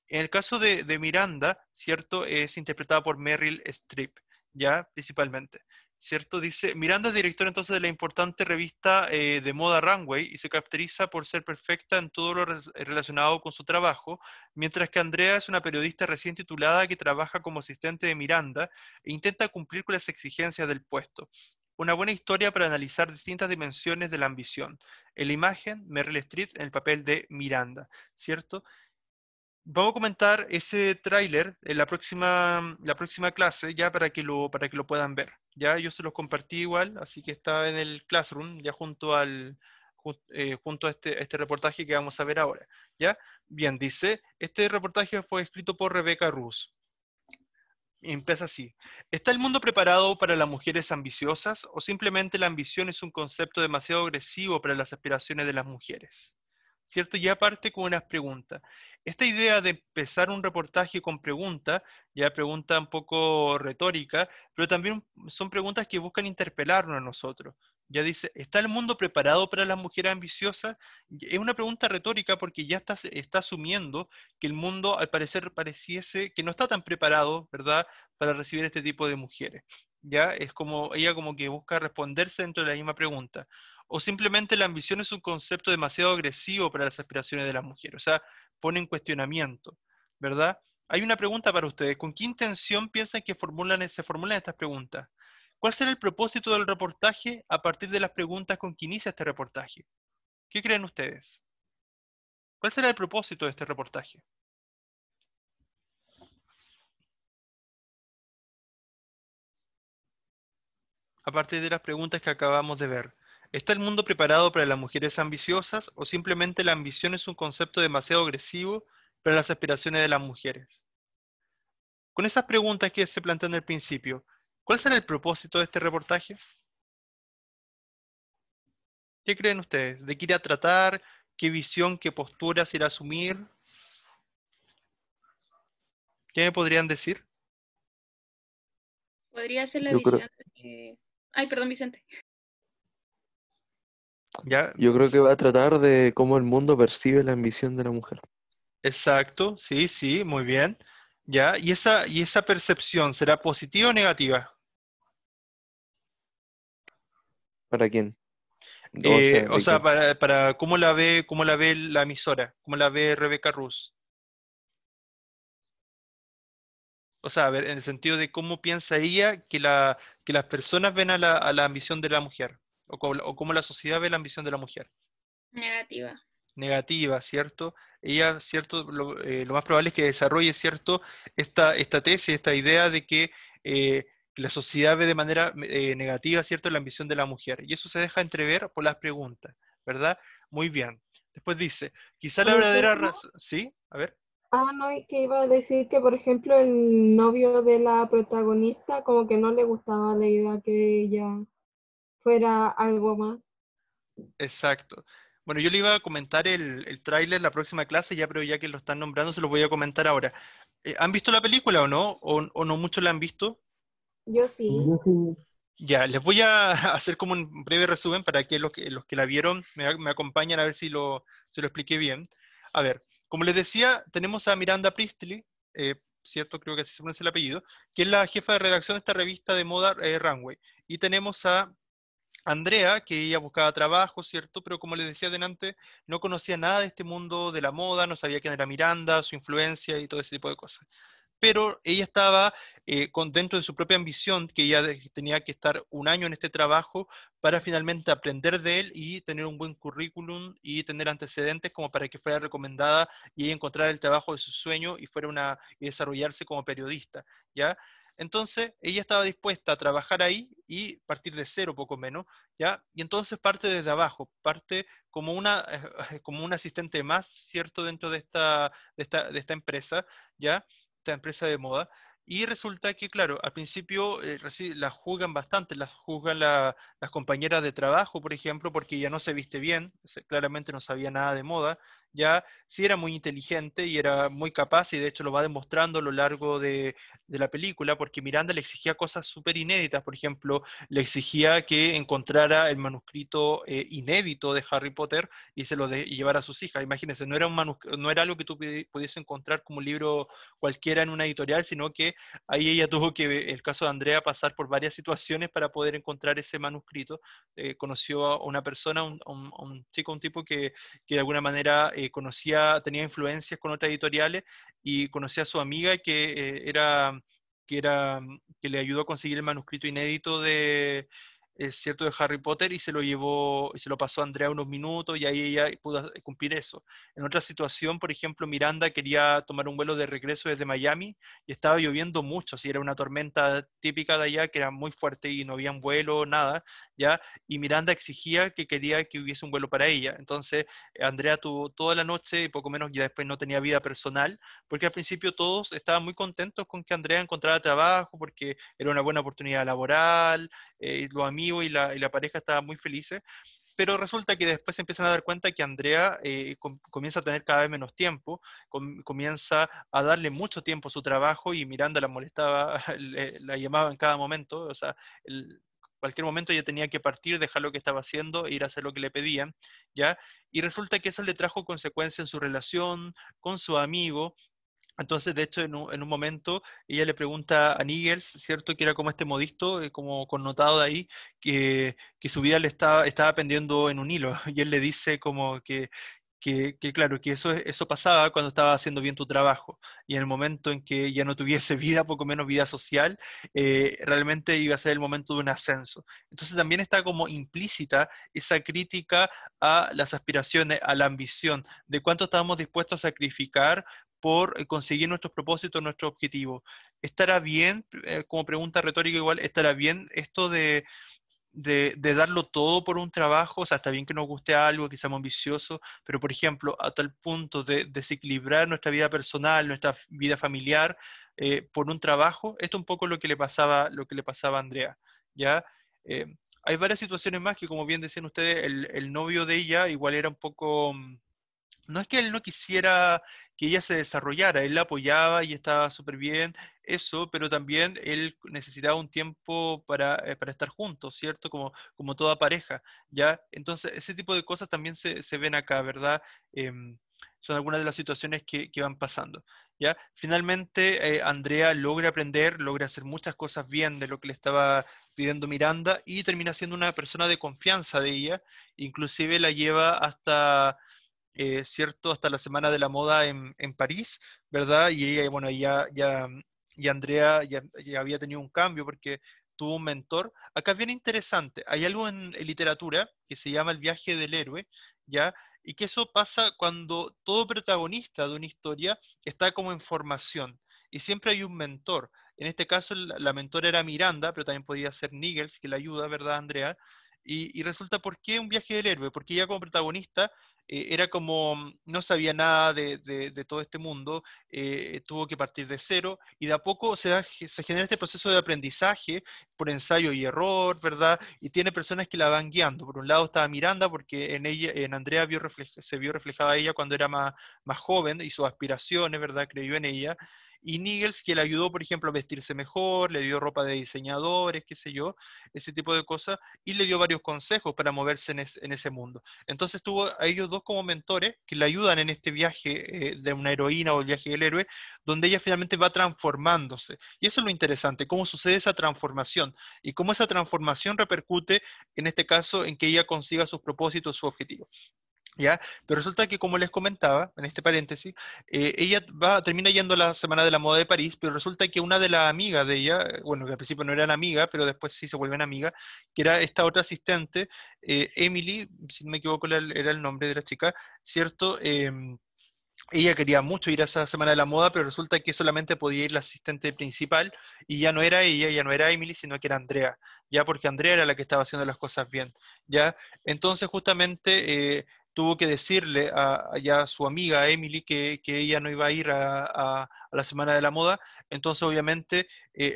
En el caso de Miranda, ¿cierto? Es interpretada por Meryl Streep, ¿ya? Principalmente. ¿Cierto? Dice, Miranda es directora entonces de la importante revista de moda Runway y se caracteriza por ser perfecta en todo lo relacionado con su trabajo, mientras que Andrea es una periodista recién titulada que trabaja como asistente de Miranda e intenta cumplir con las exigencias del puesto. Una buena historia para analizar distintas dimensiones de la ambición. En la imagen, Meryl Streep en el papel de Miranda, ¿cierto? Vamos a comentar ese tráiler en la próxima clase, ya para que lo puedan ver. Ya yo se los compartí igual, así que está en el Classroom, ya junto a este reportaje que vamos a ver ahora. ¿Ya? Bien, dice, este reportaje fue escrito por Rebecca Rus. Empieza así. ¿Está el mundo preparado para las mujeres ambiciosas o simplemente la ambición es un concepto demasiado agresivo para las aspiraciones de las mujeres? ¿Cierto? Ya parte con unas preguntas. Esta idea de empezar un reportaje con preguntas, ya pregunta un poco retórica, pero también son preguntas que buscan interpelarnos a nosotros. Ya dice, ¿está el mundo preparado para las mujeres ambiciosas? Es una pregunta retórica porque ya está asumiendo que el mundo al parecer pareciese que no está tan preparado, ¿verdad?, para recibir este tipo de mujeres. Ya es como ella como que busca responderse dentro de la misma pregunta. O simplemente la ambición es un concepto demasiado agresivo para las aspiraciones de las mujeres. O sea, pone en cuestionamiento, ¿verdad? Hay una pregunta para ustedes. ¿Con qué intención piensan que se formulan estas preguntas? ¿Cuál será el propósito del reportaje a partir de las preguntas con que inicia este reportaje? ¿Qué creen ustedes? ¿Cuál será el propósito de este reportaje? A partir de las preguntas que acabamos de ver. ¿Está el mundo preparado para las mujeres ambiciosas o simplemente la ambición es un concepto demasiado agresivo para las aspiraciones de las mujeres? Con esas preguntas que se plantean al principio, ¿cuál será el propósito de este reportaje? ¿Qué creen ustedes? ¿De qué irá a tratar? ¿Qué visión, qué posturas irá a asumir? ¿Qué me podrían decir? Podría ser la Yo creo, visión de... Ay, perdón, Vicente. ¿Ya? yo creo que va a tratar de cómo el mundo percibe la ambición de la mujer. Exacto, sí, sí, muy bien. ¿Ya? ¿Y esa percepción será positiva o negativa? ¿Para quién? O sea, O ¿de sea, quién? para cómo la ve la emisora, cómo la ve Rebeca Rus. O sea, a ver, en el sentido de cómo piensa ella que las personas ven a la ambición de la mujer, o cómo la sociedad ve la ambición de la mujer. Negativa. negativa, ¿cierto? Ella, ¿cierto? Lo más probable es que desarrolle, ¿cierto? Esta tesis, esta idea de que la sociedad ve de manera negativa, ¿cierto? La ambición de la mujer. Y eso se deja entrever por las preguntas, ¿verdad? Muy bien. Después dice, quizá la verdadera Profesor, razón... ¿Sí? A ver. no, y que iba a decir que, por ejemplo, el novio de la protagonista como que no le gustaba la idea que ella fuera algo más. Exacto. Bueno, yo le iba a comentar el tráiler la próxima clase, ya, pero ya que lo están nombrando, se lo voy a comentar ahora. ¿Han visto la película o no? ¿O no muchos la han visto? Yo sí. Yo sí. Ya, les voy a hacer como un breve resumen para que los que la vieron me acompañen a ver si lo expliqué bien. A ver, como les decía, tenemos a Miranda Priestley, ¿cierto? Creo que así se pronuncia el apellido, que es la jefa de redacción de esta revista de moda Runway. Y tenemos a Andrea, que ella buscaba trabajo, ¿cierto? Pero como les decía delante, no conocía nada de este mundo de la moda, no sabía quién era Miranda, su influencia y todo ese tipo de cosas. Pero ella estaba dentro de su propia ambición, que ella tenía que estar un año en este trabajo para finalmente aprender de él y tener un buen currículum y tener antecedentes como para que fuera recomendada y ella encontrar el trabajo de su sueño y desarrollarse como periodista, ¿ya? Entonces, ella estaba dispuesta a trabajar ahí y partir de cero, poco menos, ¿ya? Y entonces parte desde abajo, parte como como un asistente más, ¿cierto? Dentro de esta empresa, ¿ya? Esta empresa de moda. Y resulta que, claro, al principio las juzgan bastante, las juzgan las compañeras de trabajo, por ejemplo, porque ella no se viste bien, claramente no sabía nada de moda, ya sí era muy inteligente y era muy capaz, y de hecho lo va demostrando a lo largo de la película, porque Miranda le exigía cosas súper inéditas, por ejemplo, le exigía que encontrara el manuscrito inédito de Harry Potter y y llevara a sus hijas. Imagínense, no era algo que tú pudiese encontrar como un libro cualquiera en una editorial, sino que ahí ella tuvo que, el caso de Andrea, pasar por varias situaciones para poder encontrar ese manuscrito. Conoció a una persona, a un chico, un tipo que de alguna manera tenía influencias con otras editoriales y conocía a su amiga que le ayudó a conseguir el manuscrito inédito cierto, de Harry Potter y se lo llevó, y se lo pasó a Andrea unos minutos y ahí ella pudo cumplir eso. En otra situación, por ejemplo, Miranda quería tomar un vuelo de regreso desde Miami y estaba lloviendo mucho, así era una tormenta típica de allá que era muy fuerte y no había un vuelo, nada, ¿ya? Y Miranda exigía que quería que hubiese un vuelo para ella. Entonces, Andrea tuvo toda la noche y poco menos ya después no tenía vida personal, porque al principio todos estaban muy contentos con que Andrea encontrara trabajo, porque era una buena oportunidad laboral, los amigos y la pareja estaban muy felices, pero resulta que después se empiezan a dar cuenta que Andrea comienza a tener cada vez menos tiempo, comienza a darle mucho tiempo a su trabajo y Miranda la molestaba, la llamaba en cada momento, o sea, cualquier momento ella tenía que partir, dejar lo que estaba haciendo e ir a hacer lo que le pedían, ¿ya? Y resulta que eso le trajo consecuencias en su relación con su amigo. Entonces, de hecho, en un momento, ella le pregunta a Niggers, ¿cierto? Que era como este modisto, como connotado de ahí, que su vida estaba pendiendo en un hilo. Y él le dice como que claro, que eso pasaba cuando estaba haciendo bien tu trabajo. Y en el momento en que ya no tuviese vida, poco menos vida social, realmente iba a ser el momento de un ascenso. Entonces también está como implícita esa crítica a las aspiraciones, a la ambición, de cuánto estábamos dispuestos a sacrificar por conseguir nuestros propósitos, nuestros objetivos. ¿Estará bien, como pregunta retórica igual, estará bien esto de darlo todo por un trabajo? O sea, está bien que nos guste algo, que seamos ambiciosos, pero por ejemplo, a tal punto de desequilibrar nuestra vida personal, nuestra vida familiar, por un trabajo, esto es un poco lo que le pasaba a Andrea, ¿ya? Eh, Hay varias situaciones más que, como bien decían ustedes, el novio de ella igual era un poco... No es que él no quisiera que ella se desarrollara, él la apoyaba y estaba súper bien, eso, pero también él necesitaba un tiempo para estar juntos, ¿cierto? Como toda pareja, ¿ya? Entonces, ese tipo de cosas también se ven acá, ¿verdad? Son algunas de las situaciones que van pasando, ¿ya? Finalmente, Andrea logra aprender, logra hacer muchas cosas bien de lo que le estaba pidiendo Miranda y termina siendo una persona de confianza de ella, inclusive la lleva ¿cierto? Hasta la Semana de la Moda en París, ¿verdad? Y ella, bueno, y Andrea ya había tenido un cambio porque tuvo un mentor. Acá es bien interesante, hay algo en literatura que se llama el viaje del héroe, ¿ya? y que eso pasa cuando todo protagonista de una historia está como en formación, y siempre hay un mentor. En este caso, la mentora era Miranda, pero también podía ser Niggles, que la ayuda, ¿verdad, Andrea? Y resulta, ¿por qué un viaje del héroe? Porque ella como protagonista era como, no sabía nada de todo este mundo, tuvo que partir de cero, y de a poco se genera este proceso de aprendizaje por ensayo y error, ¿verdad? Y tiene personas que la van guiando. Por un lado estaba Miranda, porque en ella, en Andrea se vio reflejada ella cuando era más joven, y sus aspiraciones, ¿verdad? Creyó en ella. Y Niggles, que le ayudó, por ejemplo, a vestirse mejor, le dio ropa de diseñadores, qué sé yo, ese tipo de cosas, y le dio varios consejos para moverse en ese mundo. Entonces tuvo a ellos dos como mentores que le ayudan en este viaje de una heroína o el viaje del héroe, donde ella finalmente va transformándose. Y eso es lo interesante, cómo sucede esa transformación y cómo esa transformación repercute, en este caso, en que ella consiga sus propósitos, sus objetivos. ¿Ya? Pero resulta que, como les comentaba, en este paréntesis, ella termina yendo a la Semana de la Moda de París, pero resulta que una de las amigas de ella, bueno, que al principio no eran amigas, pero después sí se vuelven amigas, que era esta otra asistente, Emily, si no me equivoco era el nombre de la chica, ¿cierto? Ella quería mucho ir a esa Semana de la Moda, pero resulta que solamente podía ir la asistente principal, y ya no era ella, ya no era Emily, sino que era Andrea, ya porque Andrea era la que estaba haciendo las cosas bien, ya. Entonces justamente tuvo que decirle ya a su amiga a Emily que ella no iba a ir a la Semana de la Moda. Entonces obviamente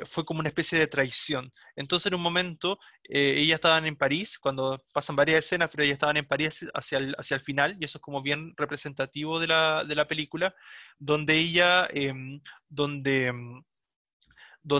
fue como una especie de traición. Entonces en un momento ellas estaban en París, cuando pasan varias escenas, pero ellas estaban en París hacia el final, y eso es como bien representativo de la película, donde ella, donde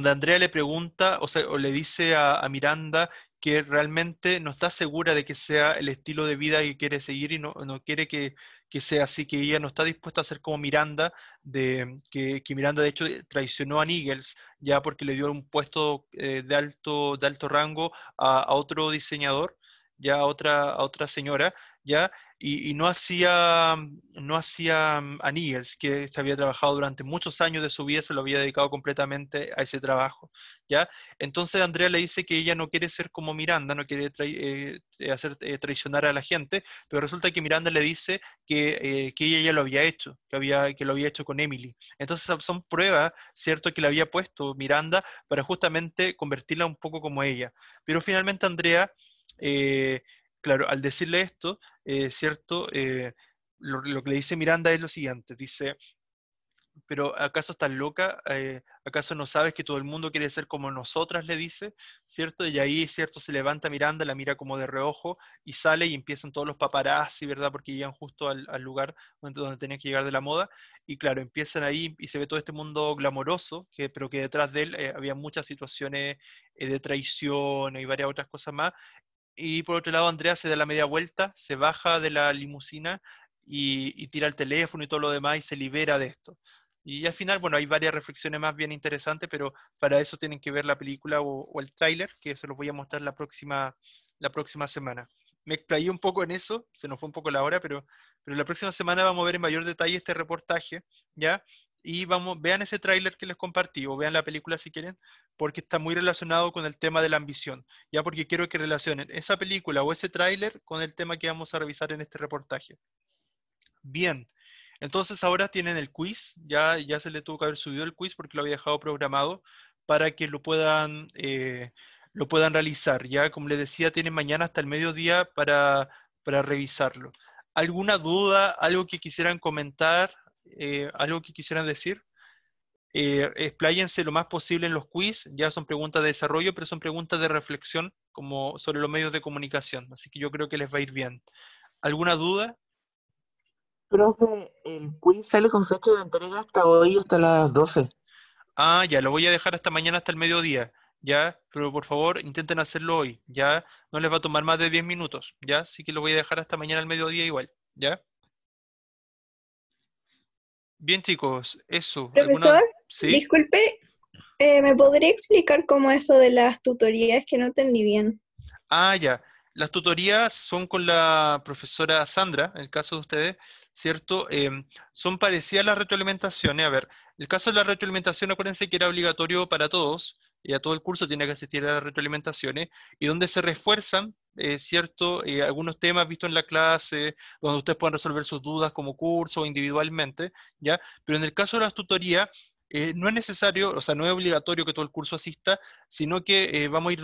Andrea le pregunta, o sea, o le dice a Miranda que realmente no está segura de que sea el estilo de vida que quiere seguir, y no quiere que sea así, que ella no está dispuesta a ser como Miranda, que Miranda de hecho traicionó a Niggles, ya porque le dio un puesto de alto rango a otro diseñador, ya a otra señora, ya, y no hacía a Niggles, que se había trabajado durante muchos años de su vida, se lo había dedicado completamente a ese trabajo, ¿ya? Entonces Andrea le dice que ella no quiere ser como Miranda, no quiere hacer traicionar a la gente, pero resulta que Miranda le dice que ella ya lo había hecho, que lo había hecho con Emily. Entonces son pruebas, ¿cierto?, que le había puesto Miranda para justamente convertirla un poco como ella. Pero finalmente Andrea, eh, claro, al decirle esto, ¿cierto? Lo que le dice Miranda es lo siguiente, dice: pero ¿acaso estás loca? ¿Acaso no sabes que todo el mundo quiere ser como nosotras? Le dice, ¿cierto? Y ahí, ¿cierto? Se levanta Miranda, la mira como de reojo y sale, y empiezan todos los paparazzi, ¿verdad? Porque llegan justo al lugar donde tenían que llegar de la moda, y claro, empiezan ahí y se ve todo este mundo glamoroso, pero que detrás de él había muchas situaciones de traición y varias otras cosas más. Y por otro lado, Andrea se da la media vuelta, se baja de la limusina y tira el teléfono y todo lo demás, y se libera de esto. Y al final, bueno, hay varias reflexiones más bien interesantes, pero para eso tienen que ver la película o el tráiler, que se los voy a mostrar la próxima semana. Me explayé un poco en eso, se nos fue un poco la hora, pero la próxima semana vamos a ver en mayor detalle este reportaje, ¿ya? Y vean ese tráiler que les compartí, o vean la película si quieren, porque está muy relacionado con el tema de la ambición, ya, porque quiero que relacionen esa película o ese tráiler con el tema que vamos a revisar en este reportaje. Bien, entonces ahora tienen el quiz, ya se le tuvo que haber subido el quiz porque lo había dejado programado para que lo puedan realizar. Ya, como les decía, tienen mañana hasta el mediodía para revisarlo. ¿Alguna duda, algo que quisieran comentar, algo que quisieran decir? Expláyense lo más posible en los quiz, ya son preguntas de desarrollo, pero son preguntas de reflexión como sobre los medios de comunicación, así que yo creo que les va a ir bien. ¿Alguna duda? Profe, el quiz sale con fecha de entrega hasta hoy, hasta las 12. Ah, ya, lo voy a dejar hasta mañana, hasta el mediodía, ya, pero por favor intenten hacerlo hoy, ya, no les va a tomar más de 10 minutos, ya, así que lo voy a dejar hasta mañana al mediodía igual, ya. Bien, chicos, eso, Profesor, ¿Sí? disculpe, ¿me podría explicar cómo eso de las tutorías que no entendí bien? Ah, ya. Las tutorías son con la profesora Sandra, en el caso de ustedes, ¿cierto? Son parecidas a las retroalimentaciones. A ver, el caso de la retroalimentación, acuérdense que era obligatorio para todos, ya todo el curso tiene que asistir a las retroalimentaciones, y donde se refuerzan, ¿cierto? Algunos temas vistos en la clase, donde ustedes puedan resolver sus dudas como curso o individualmente, ¿ya? Pero en el caso de las tutorías, no es necesario, o sea, no es obligatorio que todo el curso asista, sino que vamos a ir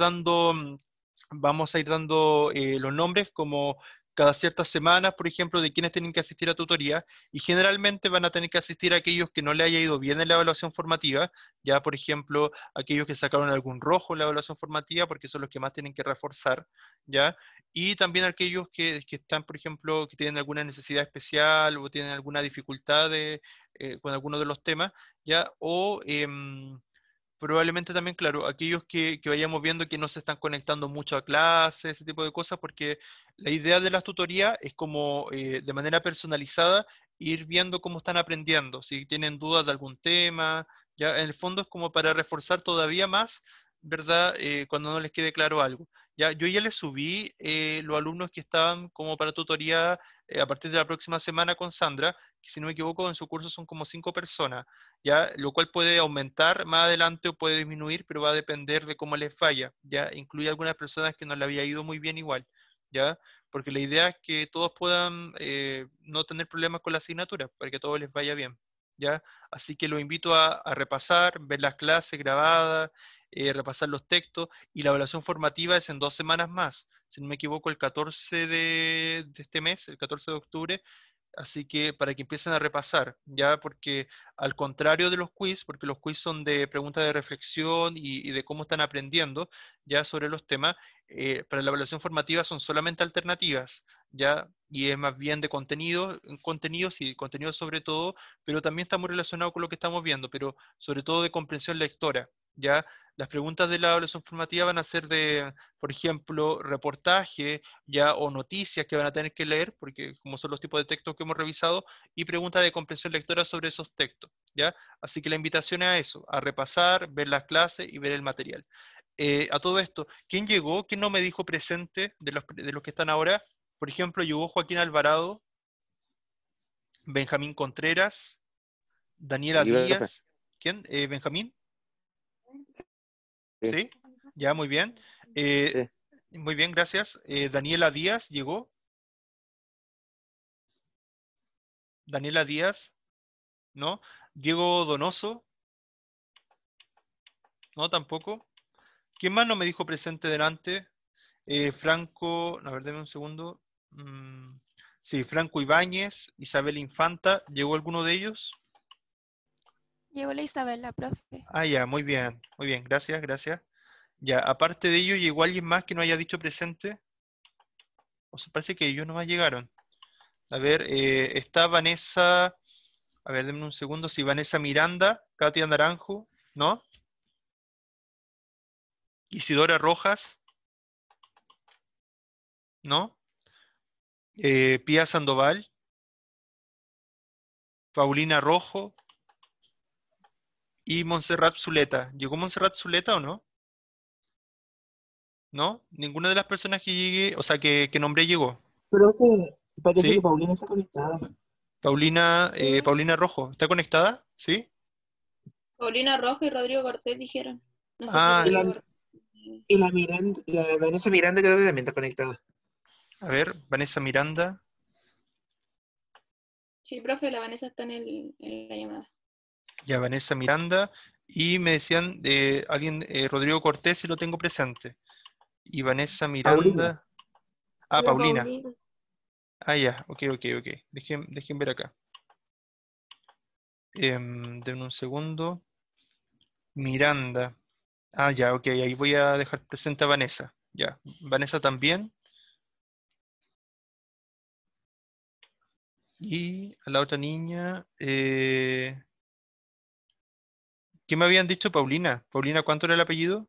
dando los nombres como cada ciertas semanas, por ejemplo, de quienes tienen que asistir a tutoría, y generalmente van a tener que asistir a aquellos que no le haya ido bien en la evaluación formativa, ya por ejemplo, aquellos que sacaron algún rojo en la evaluación formativa, porque son los que más tienen que reforzar, ya, y también aquellos que están, por ejemplo, que tienen alguna necesidad especial o tienen alguna dificultad con alguno de los temas, ya, o probablemente también, claro, aquellos que vayamos viendo que no se están conectando mucho a clases, ese tipo de cosas, porque la idea de las tutorías es como de manera personalizada ir viendo cómo están aprendiendo, si tienen dudas de algún tema, ya en el fondo es como para reforzar todavía más, ¿verdad? Cuando no les quede claro algo. Ya, yo ya les subí los alumnos que estaban como para tutoría a partir de la próxima semana con Sandra, que si no me equivoco en su curso son como 5 personas. ¿Ya? Lo cual puede aumentar más adelante o puede disminuir, pero va a depender de cómo les falla, ¿ya? Incluye algunas personas que no le había ido muy bien igual, ¿ya? Porque la idea es que todos puedan no tener problemas con la asignatura, para que todo les vaya bien, ¿ya? Así que los invito a repasar, ver las clases grabadas, repasar los textos, y la evaluación formativa es en 2 semanas más, si no me equivoco, el 14 de este mes, el 14 de octubre. Así que para que empiecen a repasar, ya, porque al contrario de los quiz, porque los quiz son de preguntas de reflexión y de cómo están aprendiendo ya sobre los temas, para la evaluación formativa son solamente alternativas, ya, y es más bien de contenidos y contenidos sobre todo, pero también está muy relacionado con lo que estamos viendo, pero sobre todo de comprensión lectora, ya. Las preguntas de la evaluación formativa van a ser de, por ejemplo, reportaje, ya, o noticias que van a tener que leer, porque como son los tipos de textos que hemos revisado, y preguntas de comprensión lectora sobre esos textos, ¿ya? Así que la invitación es a eso, a repasar, ver las clases y ver el material. A todo esto, ¿quién llegó? ¿Quién no me dijo presente de los que están ahora? Por ejemplo, llegó Joaquín Alvarado, Benjamín Contreras, Daniela Aquí, profe. Díaz. ¿Quién? ¿Benjamín? Sí, ¿Sí? Ya, muy bien. Eh, Muy bien, gracias. Daniela Díaz llegó. Daniela Díaz, ¿no? Diego Donoso, no, tampoco. ¿Quién más no me dijo presente delante? Franco, a ver, denme un segundo. Sí, Franco Ibáñez, Isabel Infanta, ¿llegó alguno de ellos? Llegó la Isabela, profe. Ah, ya, muy bien, gracias, gracias. Ya, aparte de ello, ¿llegó alguien más que no haya dicho presente? O sea, parece que ellos nomás llegaron. A ver, está Vanessa, a ver, denme un segundo, sí, Vanessa Miranda, Katia Naranjo, ¿no? Isidora Rojas, ¿no? Pía Sandoval, Paulina Rojo y Montserrat Zuleta. ¿Llegó Montserrat Zuleta o no? ¿No? Ninguna de las personas que llegue, o sea, que nombré llegó. Profe, parece que ¿Sí? Paulina está conectada. Paulina Rojo, ¿está conectada? ¿Sí? Paulina Rojo y Rodrigo Cortés dijeron. No sé si Ah, Y la, Rodrigo Cortés. y la Miranda, la Vanessa Miranda creo que también está conectada. a ver, Vanessa Miranda. Sí, profe, la Vanessa está en la llamada. Ya, Vanessa Miranda. Y me decían alguien, Rodrigo Cortés, si lo tengo presente. Y Vanessa Paulina. Miranda. Ah, La Paulina. Paulina. Ah, ya, ok. Dejen ver acá. Denme un segundo. Miranda. Ah, ya, ok, ahí voy a dejar presente a Vanessa. Ya, Vanessa también. Y a la otra niña. ¿Qué me habían dicho, Paulina? Paulina, ¿cuánto era el apellido?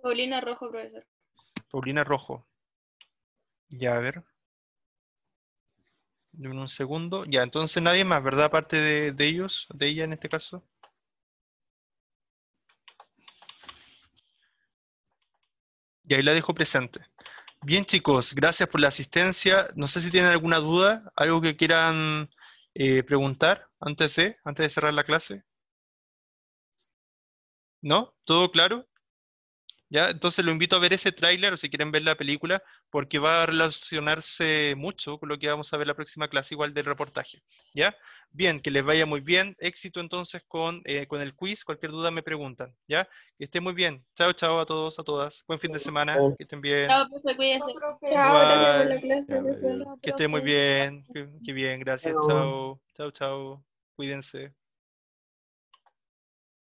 Paulina Rojo, profesor. Paulina Rojo. Ya, a ver. Denme un segundo. Ya, entonces nadie más, ¿verdad? Aparte de ellos, de ella en este caso. Y ahí la dejo presente. Bien, chicos, gracias por la asistencia. No sé si tienen alguna duda, algo que quieran preguntar antes de cerrar la clase. ¿No? ¿Todo claro? ¿Ya? Entonces lo invito a ver ese tráiler o si quieren ver la película, porque va a relacionarse mucho con lo que vamos a ver la próxima clase, igual del reportaje. ¿Ya? Bien, que les vaya muy bien. Éxito entonces con el quiz. Cualquier duda me preguntan. ¿Ya? Que estén muy bien. Chao, chao a todos, a todas. Buen fin de semana. Que estén bien. Chao, profe, cuídese. No, profe. Chao, gracias por la Bye. clase, profe. Chao, Que estén muy profe. bien. Que bien, gracias. Chao. Chao. Chao, chao. Cuídense.